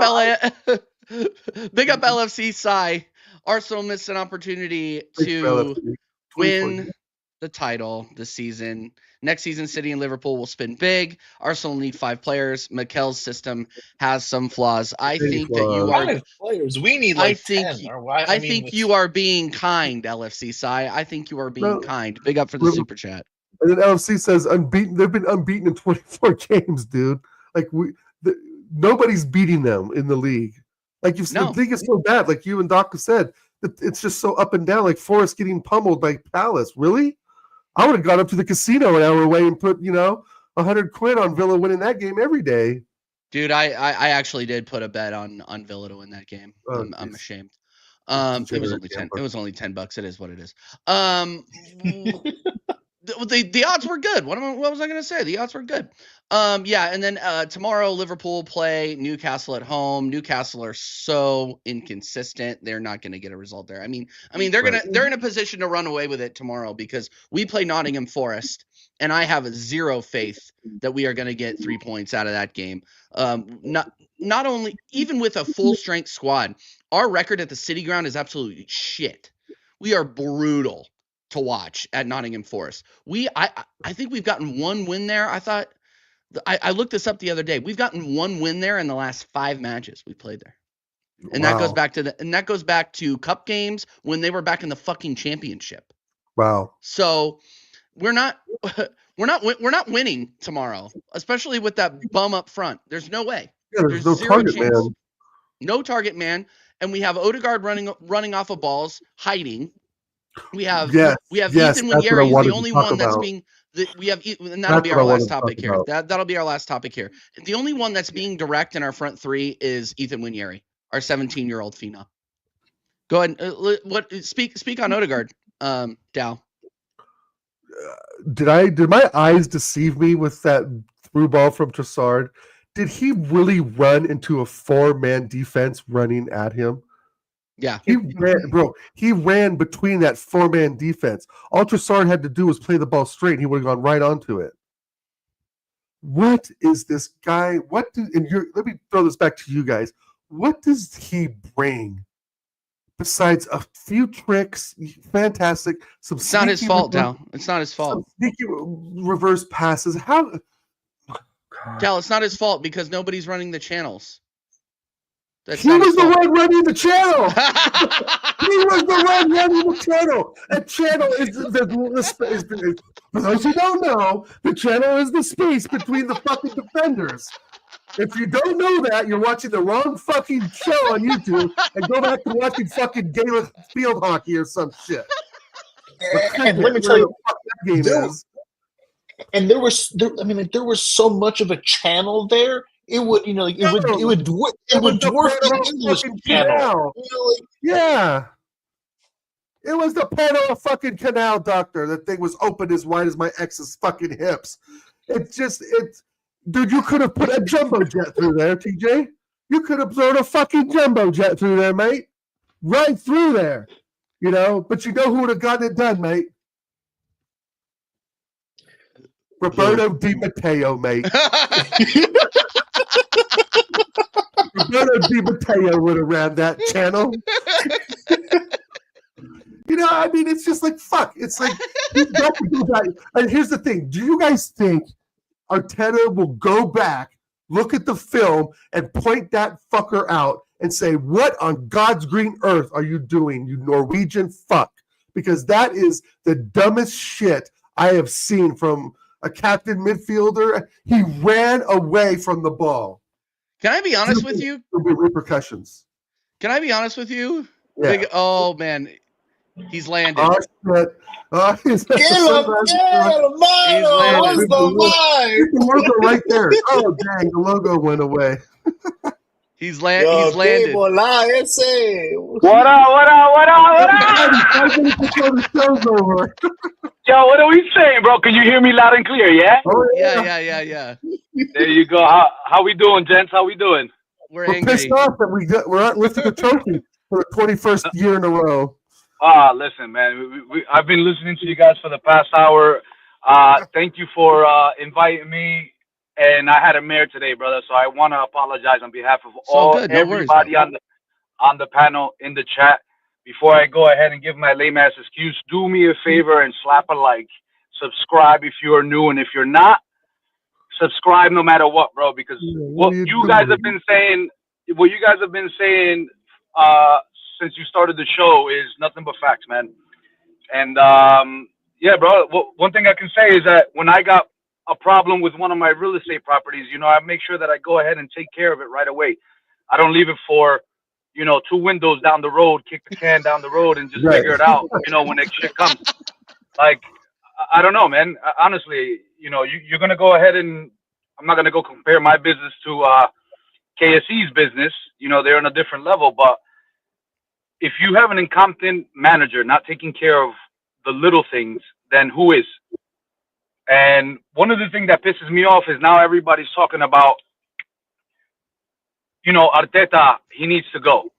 LFC Psy. Arsenal missed an opportunity to win the title this season. Next season, City and Liverpool will spin big. Arsenal need 5 players. Mikel's system has some flaws. I think that you are 5 players. We need like 10. I think you are being kind, LFC Psy. I think you are being kind. Big up for the super chat. And then LFC says unbeaten. They've been unbeaten in 24 games, dude. Like nobody's beating them in the league. Like the league is so bad. Like you and Doc have said, it's just so up and down. Like Forest getting pummeled by Palace. Really? I would have gone up to the casino an hour away and put, $100 on Villa winning that game every day. Dude, I actually did put a bet on Villa to win that game. Oh, I'm ashamed. It's It was only $10. It was only $10. It is what it is. The odds were good. What was I going to say? The odds were good. Yeah, and then tomorrow Liverpool play Newcastle at home. Newcastle are so inconsistent; they're not going to get a result there. I mean, they're in a position to run away with it tomorrow because we play Nottingham Forest, and I have zero faith that we are going to get 3 points out of that game. Not only even with a full strength squad, our record at the City Ground is absolutely shit. We are brutal to watch at Nottingham Forest. I think we've gotten one win there. I looked this up the other day. We've gotten one win there in the last 5 matches we played there. And that goes back to cup games when they were back in the fucking championship. Wow. So we're not winning tomorrow, especially with that bum up front. There's no way. Yeah, there's no target man. No target man, and we have Odegaard running off of balls, hiding. We have Ethan Winieri is the only one that's being and that'll be our last topic here. That'll be our last topic here. The only one that's being direct in our front three is Ethan Winieri, our 17-year-old phenom. Go ahead. Speak on Odegaard, Dow. Did my eyes deceive me with that through ball from Trossard? Did he really run into a 4-man defense running at him? Yeah. He ran between that 4-man defense. All Trossard had to do was play the ball straight, and he would have gone right onto it. What is this guy? Let me throw this back to you guys. What does he bring? Besides a few tricks, fantastic. It's not his fault, Dal. It's not his fault. Sneaky reverse passes. Dal, it's not his fault because nobody's running the channels. He was the one running the channel. He was the one running the channel. A channel is for those who don't know, the channel is the space between the fucking defenders. If you don't know that, you're watching the wrong fucking show on YouTube and go back to watching fucking Gaelic field hockey or some shit. And let me tell you, there was so much of a channel there. It would dwarf the English channel. Yeah. It was the Panama fucking Canal, doctor. That thing was open as wide as my ex's fucking hips. Dude, you could have put a jumbo jet through there, TJ. You could have thrown a fucking jumbo jet through there, mate. Right through there. But you know who would have gotten it done, mate? Roberto Di Matteo, mate. Roberto Di Matteo would have ran that channel. It's just like, fuck. It's like, you've got to do that. And here's the thing. Do you guys think Arteta will go back, look at the film, and point that fucker out and say, what on God's green earth are you doing, you Norwegian fuck? Because that is the dumbest shit I have seen from a captain midfielder. He ran away from the ball. Can I be honest with you? There'll be repercussions. Can I be honest with you? Yeah. Oh, man. He's landed. Oh, shit. He's landed. The logo right there. Oh, dang. The logo went away. He's landed. What up? The show's over. Yo, what are we saying, bro? Can you hear me loud and clear, yeah? Oh, Yeah. There you go. How we doing, gents? How we doing? We're angry. Pissed off that we're not lifting a trophy for the 21st year in a row. Listen, man. I've been listening to you guys for the past hour. Thank you for inviting me. And I had a mare today, brother. So I want to apologize on behalf of everybody on the panel in the chat. Before I go ahead and give my lame ass excuse, do me a favor and slap a like. Subscribe if you are new, and if you're not, subscribe no matter what, bro. Because what you guys have been saying since you started the show is nothing but facts, man. And yeah, bro. One thing I can say is that when I got a problem with one of my real estate properties, I make sure that I go ahead and take care of it right away. I don't leave it for 2 windows down the road, kick the can down the road, and just figure it out. When that shit comes, like, I don't know, man. Honestly, you're gonna go ahead and I'm not gonna go compare my business to KSE's business. They're on a different level, but if you have an incompetent manager not taking care of the little things, then who is? And one of the things that pisses me off is now everybody's talking about, Arteta, he needs to go.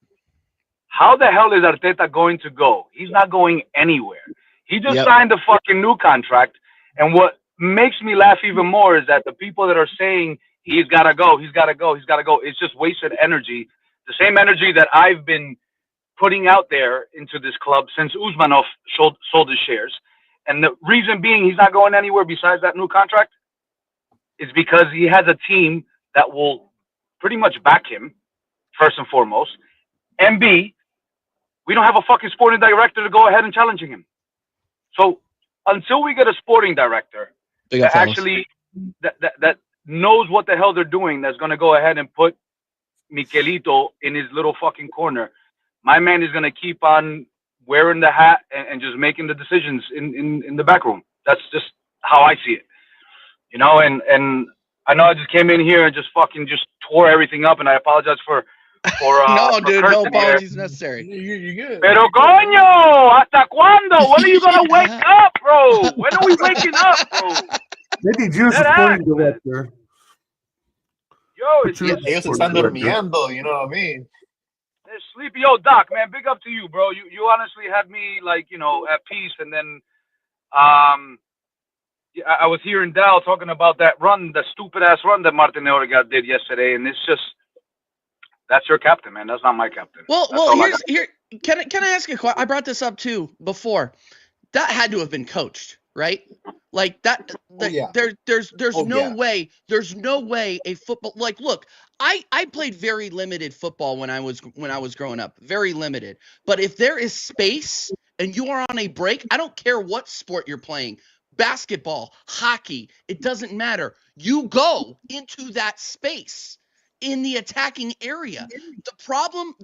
How the hell is Arteta going to go? He's not going anywhere. He just signed a fucking new contract. And what makes me laugh even more is that the people that are saying he's got to go, it's just wasted energy. The same energy that I've been putting out there into this club since Usmanov sold his shares. And the reason being he's not going anywhere besides that new contract is because he has a team that will pretty much back him, first and foremost. And B, we don't have a fucking sporting director to go ahead and challenging him. So until we get a sporting director that actually that knows what the hell they're doing, that's going to go ahead and put Mikelito in his little fucking corner, my man is going to keep on wearing the hat and just making the decisions in the back room. That's just how I see it, and I know I just came in here and just fucking just tore everything up, and I apologize for no, dude, no apologies here. necessary. You're good. Pero coño, ¿hasta cuándo? When are you gonna wake up, bro? When are we waking up, bro? Maybe you're the sporting director. Yo, it's Ellos están durmiendo, you know what I mean? Sleepy old Doc, man. Big up to you, bro. You honestly had me at peace, and then I was hearing Dal talking about that run, the stupid ass run that Martin Odegaard did yesterday, and it's just that's your captain, man. That's not my captain. Well, can I ask you a question? I brought this up too before. That had to have been coached, right? Like that. There's no way. There's no way a football look. I played very limited football when I was growing up, very limited. But if there is space and you are on a break, I don't care what sport you're playing, basketball, hockey, it doesn't matter. You go into that space in the attacking area. The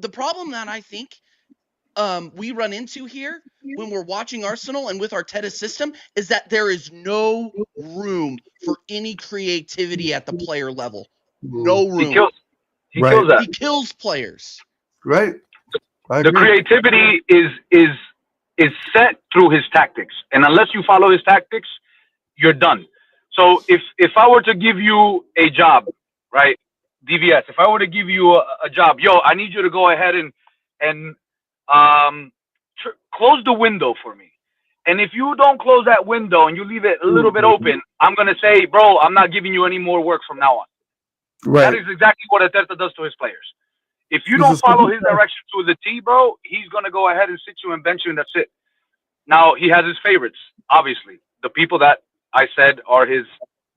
problem that I think we run into here when we're watching Arsenal and with Arteta's system is that there is no room for any creativity at the player level. No room. He kills that. He kills players. Right. The creativity is set through his tactics, and unless you follow his tactics, you're done. So if I were to give you a job, right, DVS, if I were to give you a job, I need you to go ahead and close the window for me. And if you don't close that window and you leave it a little bit open, I'm going to say, bro, I'm not giving you any more work from now on. Right. That is exactly what Arteta does to his players. If you don't follow his direction to the T, bro, he's going to go ahead and sit you and bench you, and that's it. Now, he has his favorites, obviously. The people that I said are his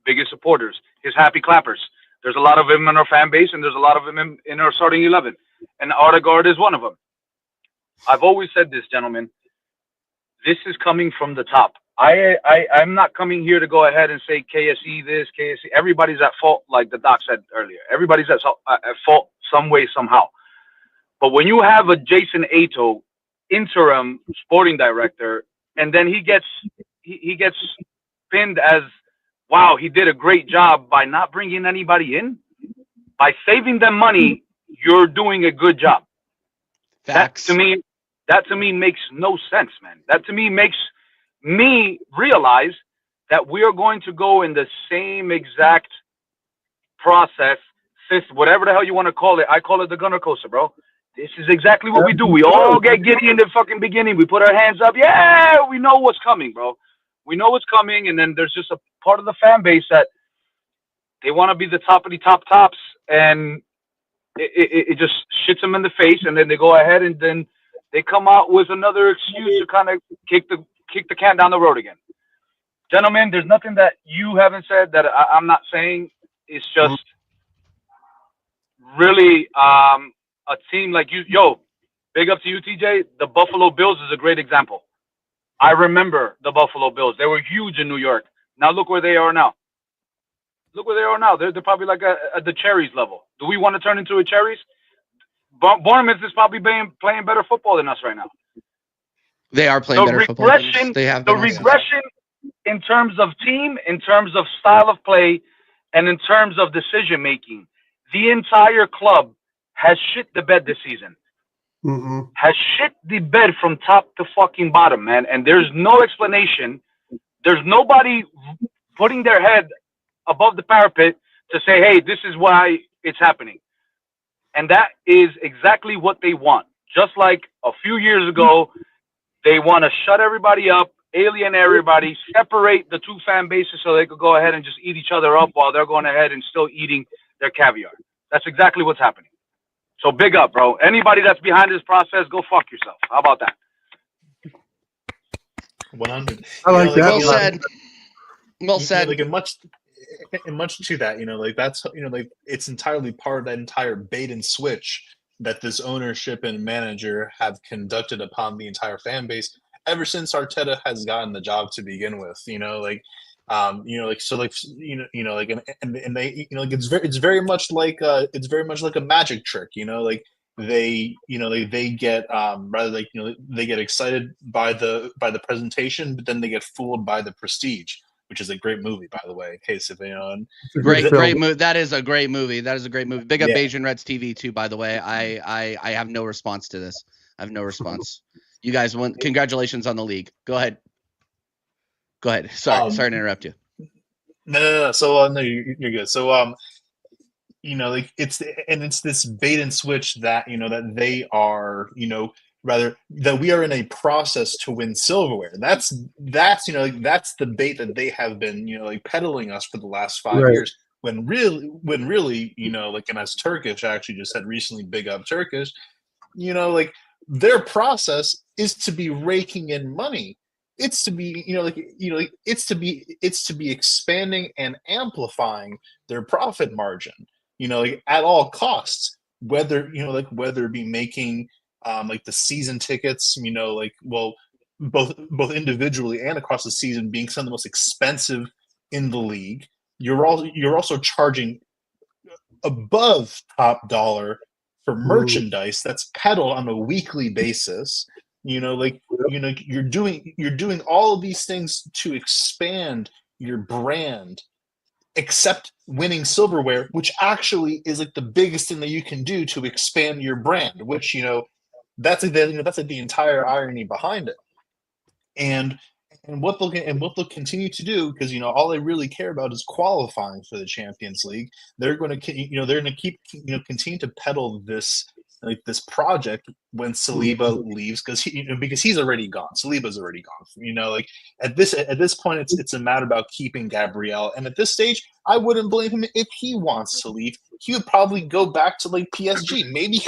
biggest supporters, his happy clappers. There's a lot of him in our fan base, and there's a lot of him in our starting 11. And Odegaard is one of them. I've always said this, gentlemen. This is coming from the top. I'm not coming here to go ahead and say KSE this, KSE. Everybody's at fault, like the doc said earlier. Everybody's at fault some way, somehow. But when you have a Jason Ato, interim sporting director, and then he gets pinned as, wow, he did a great job by not bringing anybody in, by saving them money, you're doing a good job. Facts. That to me makes no sense, man. That to me makes me realize that we are going to go in the same exact process, whatever the hell you want to call it. I call it the gunner coaster, bro. This is exactly what we do. We all get giddy in the fucking beginning. We put our hands up. Yeah, we know what's coming, bro. We know what's coming, and then there's just a part of the fan base that they want to be the top of the tops, and it just shits them in the face, and then they go ahead and then they come out with another excuse to kind of kick the can down the road again. Gentlemen, there's nothing that you haven't said that I'm not saying. It's just really a team like you. Yo, big up to you, TJ. The Buffalo Bills is a great example. I remember the Buffalo Bills. They were huge in New York. Now look where they are now. Look where they are now. They're probably like at the Cherries level. Do we want to turn into a Cherries? Bournemouth is probably playing better football than us right now. They are playing better football than us. They have the regression. in terms of team, in terms of style of play, and in terms of decision making. The entire club has shit the bed this season. Mm-hmm. Has shit the bed from top to fucking bottom, man. And there's no explanation. There's nobody putting their head above the parapet to say, hey, this is why it's happening. And that is exactly what they want. Just like a few years ago, they want to shut everybody up, alien everybody, separate the two fan bases so they could go ahead and just eat each other up while they're going ahead and still eating their caviar. That's exactly what's happening. So big up, bro. Anybody that's behind this process, go fuck yourself. How about that? 100. I like that. Well said. Well said. Like, and much to that, like that's, like it's entirely part of that entire bait and switch that this ownership and manager have conducted upon the entire fan base ever since Arteta has gotten the job to begin with. Like, like so, like like and they, like it's very much like a magic trick. Like they, they get rather like they get excited by the presentation, but then they get fooled by the prestige, which is a great movie, by the way, in case if great movie. That is a great movie. Big up Yeah. Asian Reds TV too, by the way. I have no response to this. I have no response. You guys won. Congratulations on the league. Go ahead. Sorry to interrupt you. No. So no, you're good. So like it's this bait and switch that that they are rather that we are in a process to win silverware. That's like that's the bait that they have been like peddling us for the last 5 years. When really like, and as Turkish, I actually just said recently, big up Turkish. Like their process is to be raking in money. It's to be it's to be expanding and amplifying their profit margin. Like at all costs, whether whether it be making like the season tickets, like both individually and across the season being some of the most expensive in the league. You're also charging above top dollar for merchandise that's peddled on a weekly basis. Like you're doing all of these things to expand your brand, except winning silverware, which actually is like the biggest thing that you can do to expand your brand, which that's like the entire irony behind it. And what they'll continue to do, because all they really care about is qualifying for the Champions League. They're going to keep continue to peddle this project when Saliba leaves, because he's already gone. Saliba's already gone. Like at this point, it's a matter about keeping Gabriel. And at this stage, I wouldn't blame him if he wants to leave. He would probably go back to like PSG. Maybe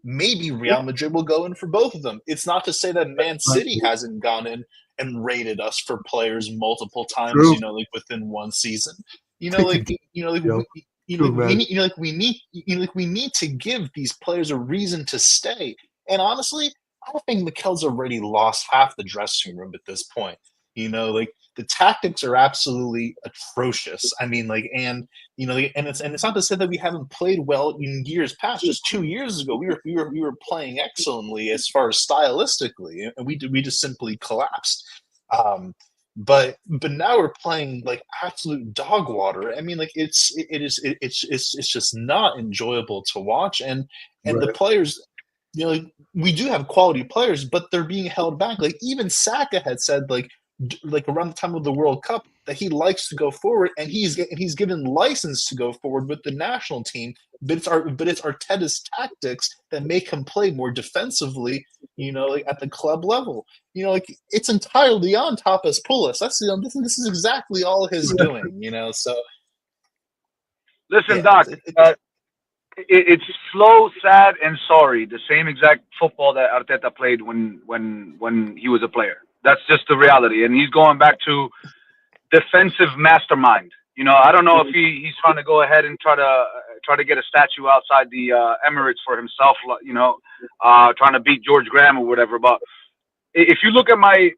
maybe Real Madrid will go in for both of them. It's not to say that Man City hasn't gone in and rated us for players multiple times. Like within one season. We need to give these players a reason to stay. And honestly, I think Mikel's already lost half the dressing room at this point. Like the tactics are absolutely atrocious. I mean, like, and it's not to say that we haven't played well in years past. Just 2 years ago, we were playing excellently as far as stylistically, and we just simply collapsed. But now we're playing like absolute dog water. I mean, like it's just not enjoyable to watch. And the players, we do have quality players, but they're being held back. Like even Saka had said, like around the time of the World Cup, that he likes to go forward, and he's given license to go forward with the national team. But it's Arteta's tactics that make him play more defensively, like at the club level. Like it's entirely on Tapas Pulis. That's this is exactly all his doing. So listen, Doc. It's slow, sad, and sorry. The same exact football that Arteta played when he was a player. That's just the reality, and he's going back to defensive mastermind. I don't know if he's trying to go ahead and try to get a statue outside the Emirates for himself. Trying to beat George Graham or whatever. But if you look at my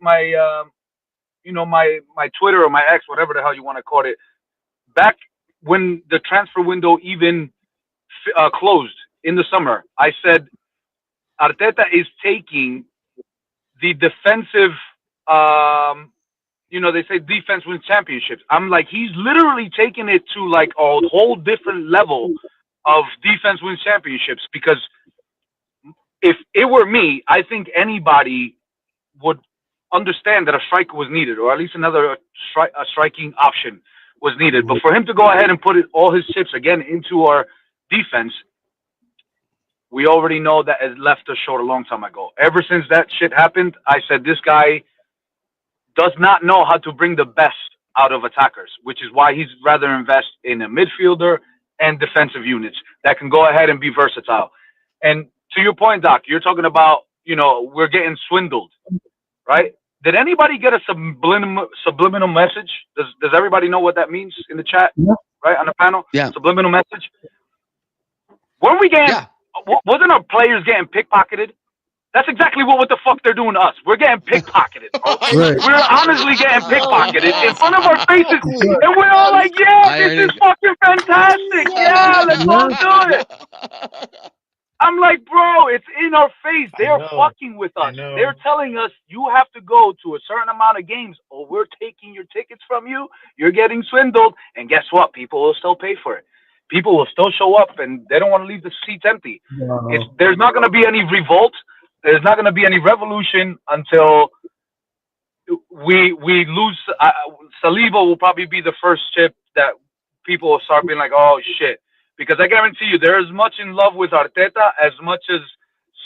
Twitter or my X, whatever the hell you want to call it, back when the transfer window even closed in the summer, I said Arteta is taking the defensive they say defense wins championships. I'm like, he's literally taking it to like a whole different level of defense wins championships. Because if it were me, I think anybody would understand that a striker was needed, or at least another striking option was needed. But for him to go ahead and put all his chips again into our defense, we already know that it left us short a long time ago. Ever since that shit happened, I said this guy does not know how to bring the best out of attackers, which is why he's rather invest in a midfielder and defensive units that can go ahead and be versatile. And to your point, Doc, you're talking about, we're getting swindled, right? Did anybody get a subliminal message? Does everybody know what that means in the chat, right, on the panel? Yeah. Subliminal message? Weren't we getting, wasn't our players getting pickpocketed? That's exactly what the fuck they're doing to us. We're getting pickpocketed. Right. We're honestly getting pickpocketed in front of our faces. And we're all like, this is fucking fantastic. Yeah, let's all do it. I'm like, bro, it's in our face. They're fucking with us. They're telling us you have to go to a certain amount of games or we're taking your tickets from you. You're getting swindled. And guess what? People will still pay for it. People will still show up and they don't want to leave the seats empty. There's not going to be any revolt. There's not going to be any revolution until we lose. Saliba will probably be the first chip that people will start being like, oh, shit. Because I guarantee you, they're as much in love with Arteta as much as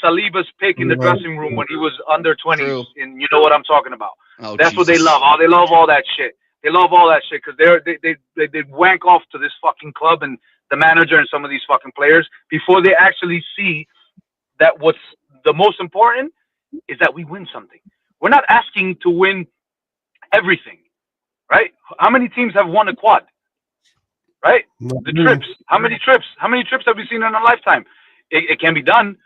Saliba's pick in the dressing room when he was under 20s. And you know what I'm talking about. That's what they love. They love all that shit. They love all that shit because they wank off to this fucking club and the manager and some of these fucking players before they actually see that what's the most important is that we win something. We're not asking to win everything, right? How many teams have won a quad? Right? The trips. How many trips? How many trips have we seen in a lifetime? It can be done.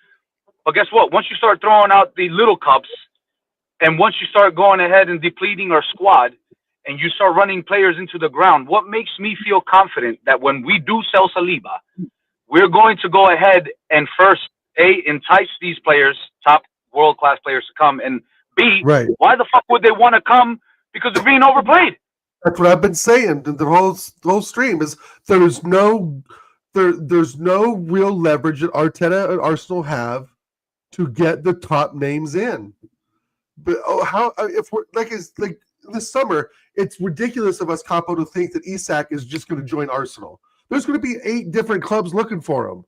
But guess what? Once you start throwing out the little cups and once you start going ahead and depleting our squad and you start running players into the ground, what makes me feel confident that when we do sell Saliba, we're going to go ahead and first, A, entice these players, top world-class players to come, and B, why the fuck would they want to come? Because they're being overplayed. That's what I've been saying. The whole stream is there's no real leverage that Arteta and Arsenal have to get the top names in. But if we're like this summer, it's ridiculous of us, Capo, to think that Isak is just going to join Arsenal. There's going to be 8 different clubs looking for him.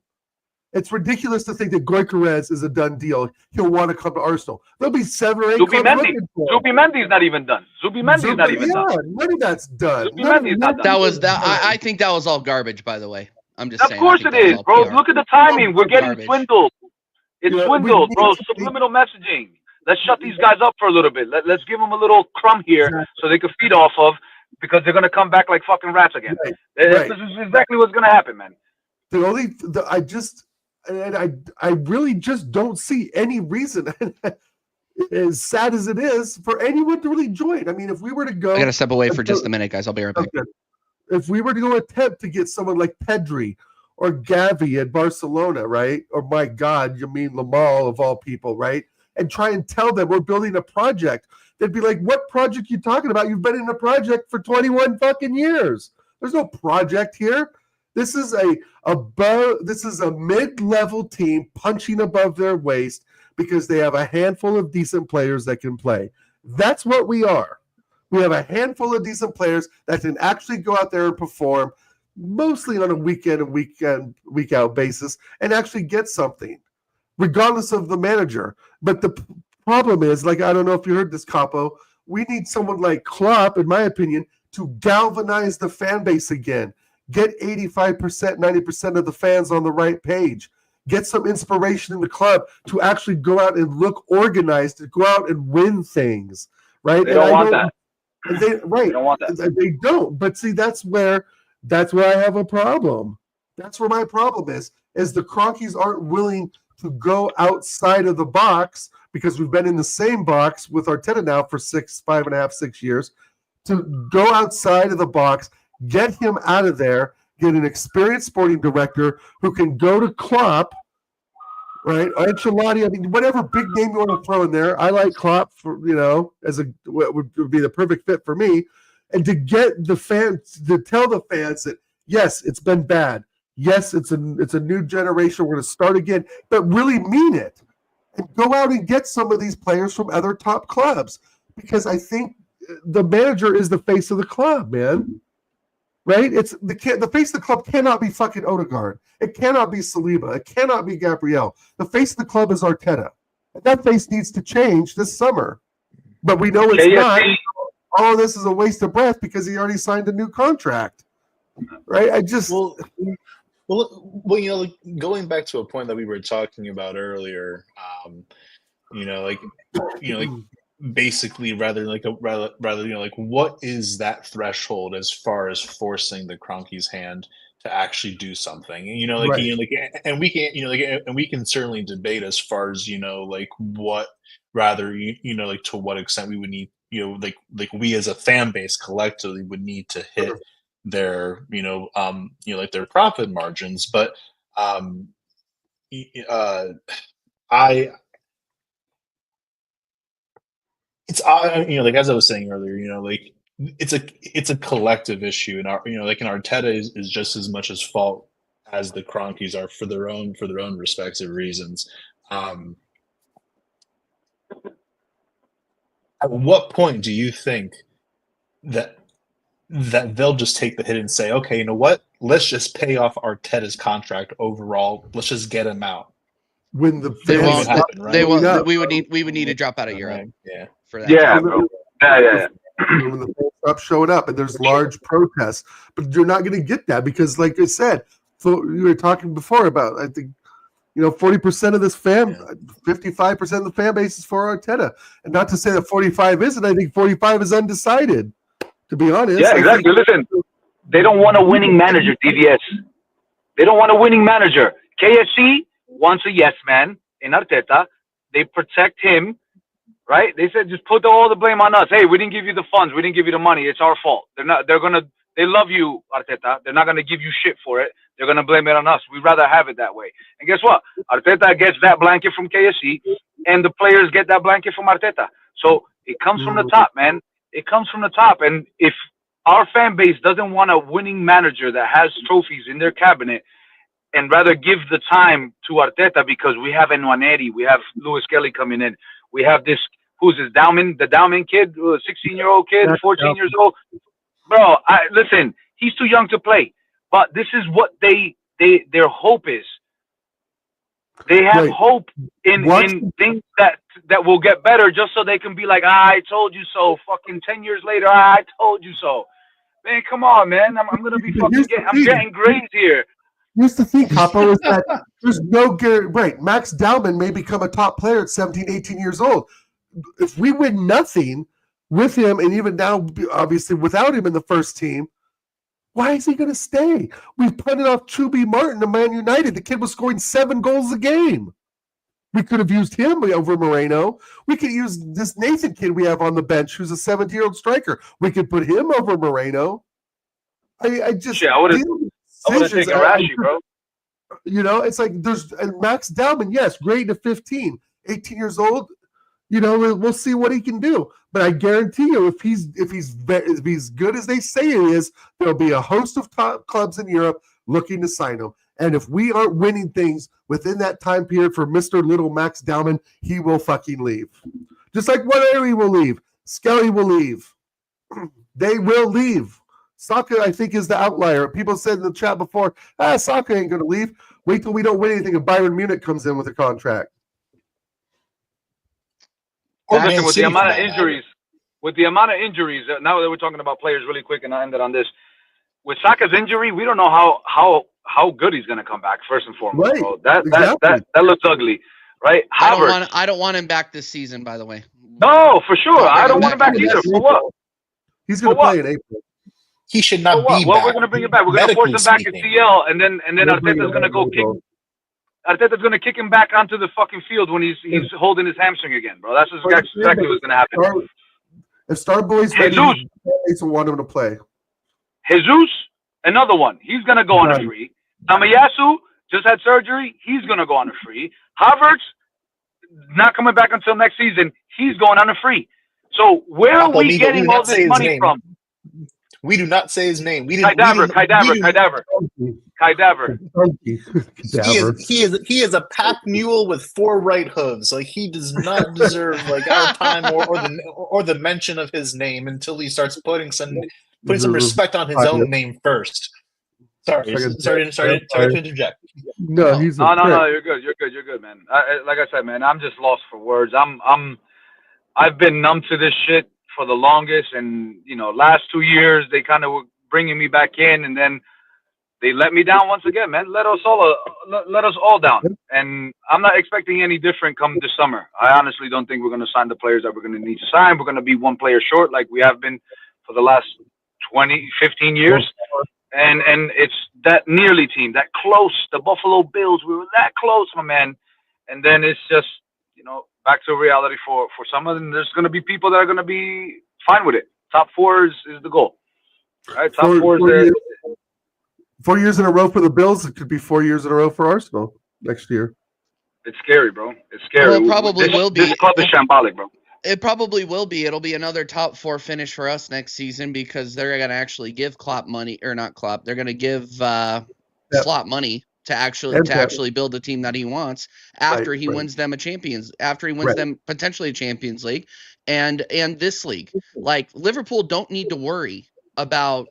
It's ridiculous to think that Gyökeres is a done deal. He'll want to come to Arsenal. There'll be 7 or 8 clubs looking for him. Zubimendi's not even done. Zubimendi's not even done. None of that's done. Zubimendi's not done. I think that was all garbage, by the way. I'm just saying. Of course it is, bro. Look at the timing. We're getting swindled. It's swindled, bro. Subliminal messaging. Let's shut these guys up for a little bit. Let's give them a little crumb here so they can feed off of, because they're going to come back like fucking rats again. This is exactly what's going to happen, man. I really just don't see any reason, as sad as it is, for anyone to really join. I mean, if we were to go... I got to step away for just a minute, guys. I'll be right back. If we were to go attempt to get someone like Pedri or Gavi at Barcelona, right? Or, my God, you mean Lamal of all people, right? And try and tell them we're building a project, they'd be like, what project are you talking about? You've been in a project for 21 fucking years. There's no project here. This is a mid-level team punching above their waist because they have a handful of decent players that can play. That's what we are. We have a handful of decent players that can actually go out there and perform, mostly on a week out basis, and actually get something, regardless of the manager. But the problem is, like, I don't know if you heard this, Capo, we need someone like Klopp, in my opinion, to galvanize the fan base again. Get 85%, 90% of the fans on the right page. Get some inspiration in the club to actually go out and look organized, to go out and win things, right? They don't want that. They don't want that. They don't. But see, that's where I have a problem. That's where my problem is the Cronkies aren't willing to go outside of the box, because we've been in the same box with Arteta now for 5.5, 6 years, to go outside of the box, get him out of there, get an experienced sporting director who can go to Klopp right? Ancelotti, I mean, whatever big name you want to throw in there. I like Klopp for as what would be the perfect fit for me, and to get the fans to tell the fans that yes, it's been bad. Yes, it's a new generation. We're going to start again, but really mean it, and go out and get some of these players from other top clubs, because I think the manager is the face of the club, man. Right? It's the face of the club cannot be fucking Odegaard. It cannot be Saliba. It cannot be Gabriel. The face of the club is Arteta. And that face needs to change this summer. But we know it's not. Oh, this is a waste of breath because he already signed a new contract. Right? Well, going back to a point that we were talking about earlier, basically rather what is that threshold as far as forcing the Kroenke's hand to actually do something? And we can certainly debate as far as what rather to what extent we would need we as a fan base collectively would need to hit their their profit margins, but it's as I was saying earlier, it's a collective issue, and Arteta is just as much as fault as the Kroenkes are for their own respective reasons. At what point do you think that they'll just take the hit and say, okay, you know what? Let's just pay off Arteta's contract overall. Let's just get him out. When the they fans won't, stop, they won't. We would need to drop out of Europe. Yeah. For that. Yeah, bro. Yeah. When the fans stop showing up and there's large protests, but you're not going to get that because, like I said, so you were talking before about, I think, 40% of this 55% of the fan base is for Arteta, and not to say that 45 isn't. I think 45 is undecided. To be honest, yeah, exactly. Listen, they don't want a winning manager, DVS. They don't want a winning manager. KSC wants a yes man in Arteta. They protect him, right? They said just put all the blame on us. Hey, we didn't give you the funds. We didn't give you the money. It's our fault. They love you, Arteta. They're not gonna give you shit for it. They're gonna blame it on us. We'd rather have it that way. And guess what? Arteta gets that blanket from KSC, and the players get that blanket from Arteta. So it comes from the top, man. It comes from the top. And if our fan base doesn't want a winning manager that has trophies in their cabinet, and rather give the time to Arteta because we have Nwaneri, we have Lewis Kelly coming in, we have this, who's this, the Dowman kid, 16-year-old kid, 14 years old. Bro, listen, he's too young to play. But this is what their hope is. They have hope in things that will get better just so they can be like, I told you so. Fucking 10 years later, I told you so. Man, come on, man. I'm going to be I'm getting grades here. Here's the thing, Capo, is that there's no guarantee. Right, Max Dowman may become a top player at 17, 18 years old. If we win nothing with him, and even now, obviously, without him in the first team, why is he going to stay? We've punted off Chuby Martin to Man United. The kid was scoring 7 goals a game. We could have used him over Moreno. We could use this Nathan kid we have on the bench who's a 17-year-old striker. We could put him over Moreno. I would have taken Rashi, bro. It's like there's Max Dowman, yes, great to 15, 18 years old. We'll see what he can do. But I guarantee you, if he's good as they say he is, there'll be a host of top clubs in Europe looking to sign him. And if we aren't winning things within that time period for Mr. Little Max Dowman, he will fucking leave. Just like Waneri will leave. Skelly will leave. They will leave. Saka, I think, is the outlier. People said in the chat before, Saka ain't going to leave. Wait till we don't win anything and Bayern Munich comes in with a contract. Well, listen, with the amount of injuries, now that we're talking about players really quick, and I ended on this. With Saka's injury, we don't know how good he's going to come back, first and foremost. Right. That looks ugly, right? I don't want him back this season, by the way. No, for sure. I don't want him back either. For what? He's going to play in April. He should not be back. Well, we're going to bring him back. We're going to force him back in CL, and then Arteta's going to go kick. Arteta's going to kick him back onto the fucking field when he's holding his hamstring again, bro. That's exactly what's going to happen. If Starboy's ready, will want him to play. Jesus, another one. He's going to go on a free. Tamayasu, just had surgery. He's gonna go on a free. Havertz not coming back until next season. He's going on a free. So where are we getting all this money from? We do not say his name. Kaidaver. He is a pack mule with 4 right hooves. Like, he does not deserve like our time or the mention of his name until he starts putting some respect on his own name first. Sorry to interject. No, he's no. You're good, man. Like I said, man, I'm just lost for words. I've been numb to this shit for the longest, and last 2 years they kind of were bringing me back in, and then they let me down once again, man. Let us all down, and I'm not expecting any different come this summer. I honestly don't think we're going to sign the players that we're going to need to sign. We're going to be one player short, like we have been for the last 15 years, and it's that nearly team, that close. The Buffalo Bills, we were that close, my man, and then it's just back to reality for some of them. There's going to be people that are going to be fine with it. Top 4 is the goal. Right? Top 4 is there. 4 years in a row for the Bills. It could be 4 years in a row for Arsenal next year. It's scary, bro. It's scary. Well, it probably will be. This club is shambolic, bro. It probably will be. It'll be another top 4 finish for us next season because they're going to actually give Klopp money, or not Klopp. They're going to give Slot money to actually build the team that he wants after he wins them them potentially a Champions League and this league. Like, Liverpool don't need to worry about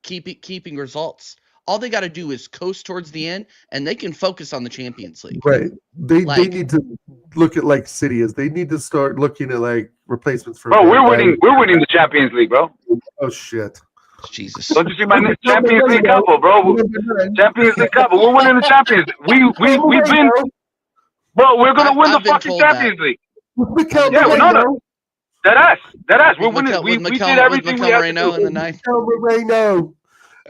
keeping results. All they got to do is coast towards the end, and they can focus on the Champions League. Right. They need to look at like City is. They need to start looking at like replacements for. Bro, we're winning the Champions League, bro. Oh shit. Jesus. Don't you see my Champions League couple, bro? Champions League couple. We're winning the Champions League. We've been, bro. We're gonna win the fucking Champions League. Yeah, no. That ass. We're winning. We did everything we had to do. In the ninth. Moreno.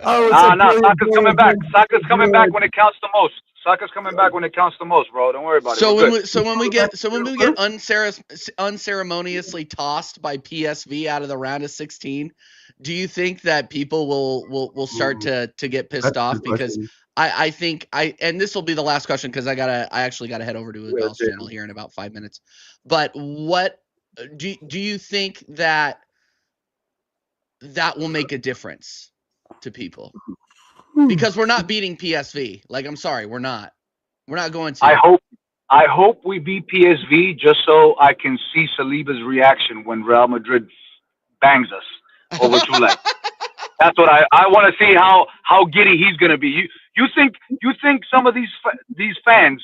Saka's coming back. Saka's coming back when it counts the most. Saka's coming back when it counts the most, bro. Don't worry about it. So when we get unceremoniously tossed by PSV out of the round of 16, do you think that people will start to get pissed off? Because I think and this will be the last question because I actually gotta head over to a golf channel here in about 5 minutes. But what do you think that will make a difference to people? Because we're not beating PSV. Like, I'm sorry, we're not going to. I hope we beat PSV just so I can see Saliba's reaction when Real Madrid bangs us over 2 legs. That's what I want to see how giddy he's gonna be. You think some of these fans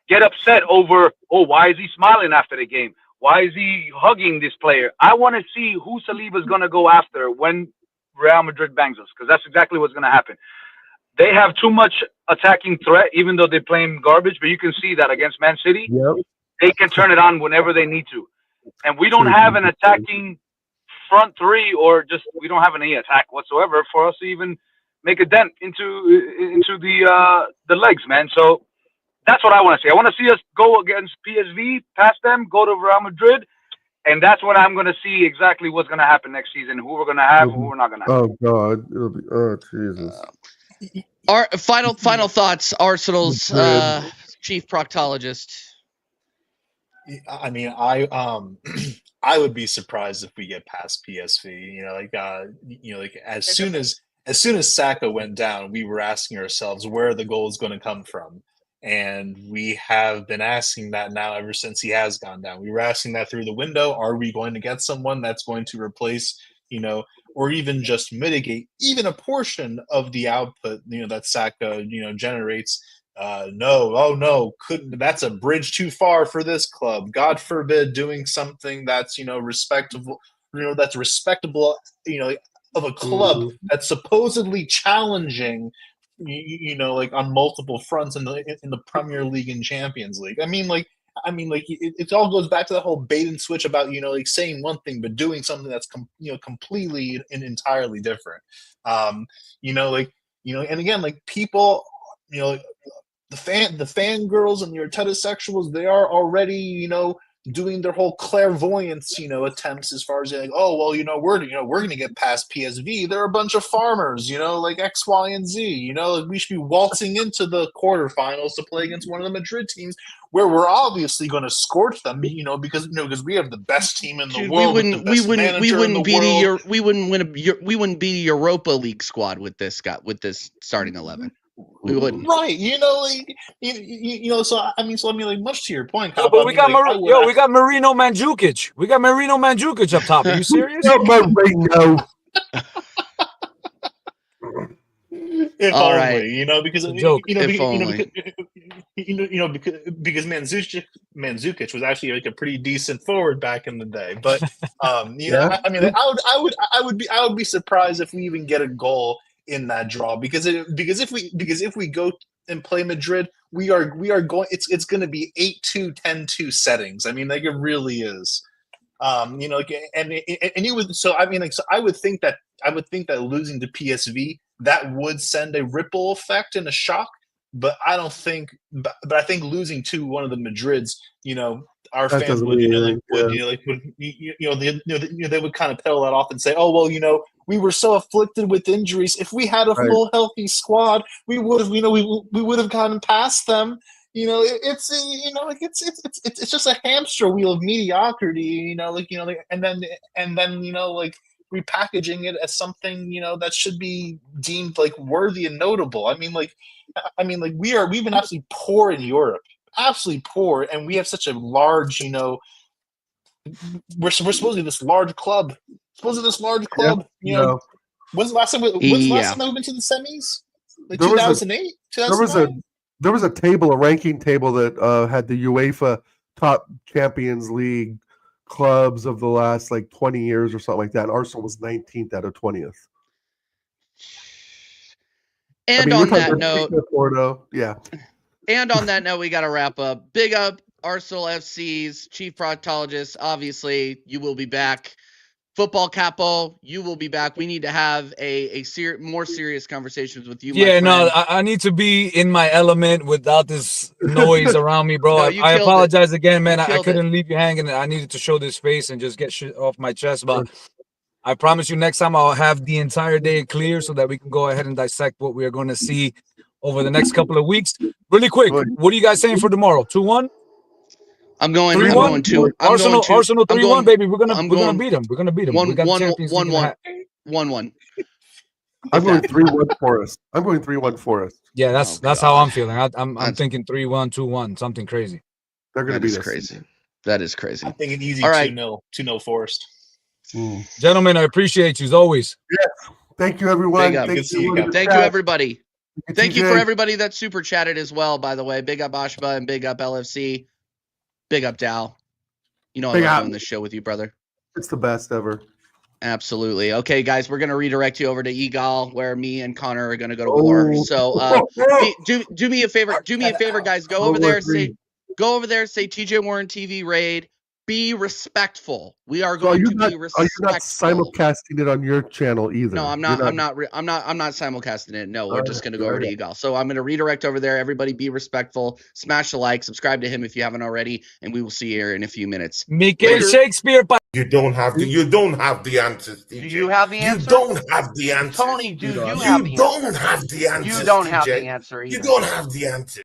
get upset over, why is he smiling after the game? Why is he hugging this player? I want to see who Saliba's gonna go after when Real Madrid bangs us, because that's exactly what's gonna happen. They have too much attacking threat, even though they're playing garbage. But you can see that against Man City, they can turn it on whenever they need to. And we don't have an attacking front 3, or just we don't have any attack whatsoever for us to even make a dent into the legs, man. So that's what I want to see. I want to see us go against PSV, past them, go to Real Madrid, and that's when I'm going to see exactly what's going to happen next season, who we're going to have, who we're not going to have. Oh God, it'll be Jesus. Our final thoughts, Arsenal's chief proctologist. I mean, I would be surprised if we get past PSV. As soon as Saka went down, we were asking ourselves where the goal is going to come from, and we have been asking that now ever since he has gone down. We were asking that through the window: are we going to get someone that's going to replace, or even just mitigate even a portion of the output, that Saka, generates? No, that's a bridge too far for this club. God forbid doing something that's, respectable, that's respectable, of a club that's supposedly challenging, on multiple fronts in the Premier League and Champions League. It all goes back to the whole bait and switch about, saying one thing but doing something that's completely and entirely different. And again, people, the fangirls and the Arteta sexuals, they are already, doing their whole clairvoyance, attempts as far as like, oh well, we're going to get past PSV. They're a bunch of farmers, like X, Y, and Z. Like we should be waltzing into the quarterfinals to play against one of the Madrid teams, where we're obviously going to scorch them, because we have the best team in the world. We wouldn't be a Europa League squad with this starting 11. We wouldn't. Right, so I mean, like much to your point, Kyle, but we got Marino Mandzukic. We got Marino Mandzukic up top. Are you serious? No, Marino. If all only, right. Because because Mandzukic was actually like a pretty decent forward back in the day. But I mean, I would be surprised if we even get a goal in that draw, because if we go and play Madrid, we are going. It's going to be 8-2, 10-2 settings. I mean, like it really is. And you would. So I mean, so I would think that losing to PSV, that would send a ripple effect and a shock. But I don't think. But I think losing to one of the Madrids, our That fans would, they would kind of pedal that off and say, oh well, we were so afflicted with injuries. If we had a full healthy squad, we would have, we would have gotten past them. It's just a hamster wheel of mediocrity. And then repackaging it as something that should be deemed like worthy and notable. I mean, we've been absolutely poor in Europe, absolutely poor, and we have such a large, we're supposedly this large club. When's the last time that we've been to the semis? Like 2008, 2009? There was a ranking table that had the UEFA top Champions League clubs of the last 20 years or something like that. And Arsenal was 19th out of 20th. And on that note, And on that note, we got to wrap up. Big up Arsenal FC's chief proctologist. Obviously, you will be back. Football Capo, you will be back. We need to have more serious conversations with you. Yeah, no, I need to be in my element without this noise around me, bro. I apologize again, man. I couldn't leave you hanging. I needed to show this face and just get shit off my chest. But I promise you, next time I'll have the entire day clear so that we can go ahead and dissect what we are going to see over the next couple of weeks. Really quick, what are you guys saying for tomorrow? 2-1? I'm going 2. Arsenal 3-1, baby. We're gonna beat them. We're gonna beat them. 1-1. I'm going 3-1 Forest. Yeah, that's how I'm feeling. I'm thinking 3-1, 2-1, something crazy. They're gonna be crazy. That is crazy. I'm thinking easy. All right. 2-0 Forest. Gentlemen, I appreciate you as always. Yes. Thank you, everyone. Thank you, everybody. Thank you for everybody that super chatted as well, by the way. Big up Ashba and big up LFC. Big up, Dal. I love doing this show with you, brother. It's the best ever. Absolutely. Okay, guys, we're going to redirect you over to Egal, where me and Connor are going to go to war. So do me a favor. Do me a favor, guys. Go over there. Say TJ Warren TV raid. Be respectful. We are going to be respectful. Are you not simulcasting it on your channel either? No, I'm not. I'm not simulcasting it. No, we're just going to go over to Egal. So I'm going to redirect over there. Everybody, be respectful. Smash the like. Subscribe to him if you haven't already, and we will see you here in a few minutes. Michael Shakespeare. You don't have the answers. DJ. Do you have the answer? You don't have the answer. Tony, do you have the answer? You don't have the answer. You don't have the answer either. You don't have the answer.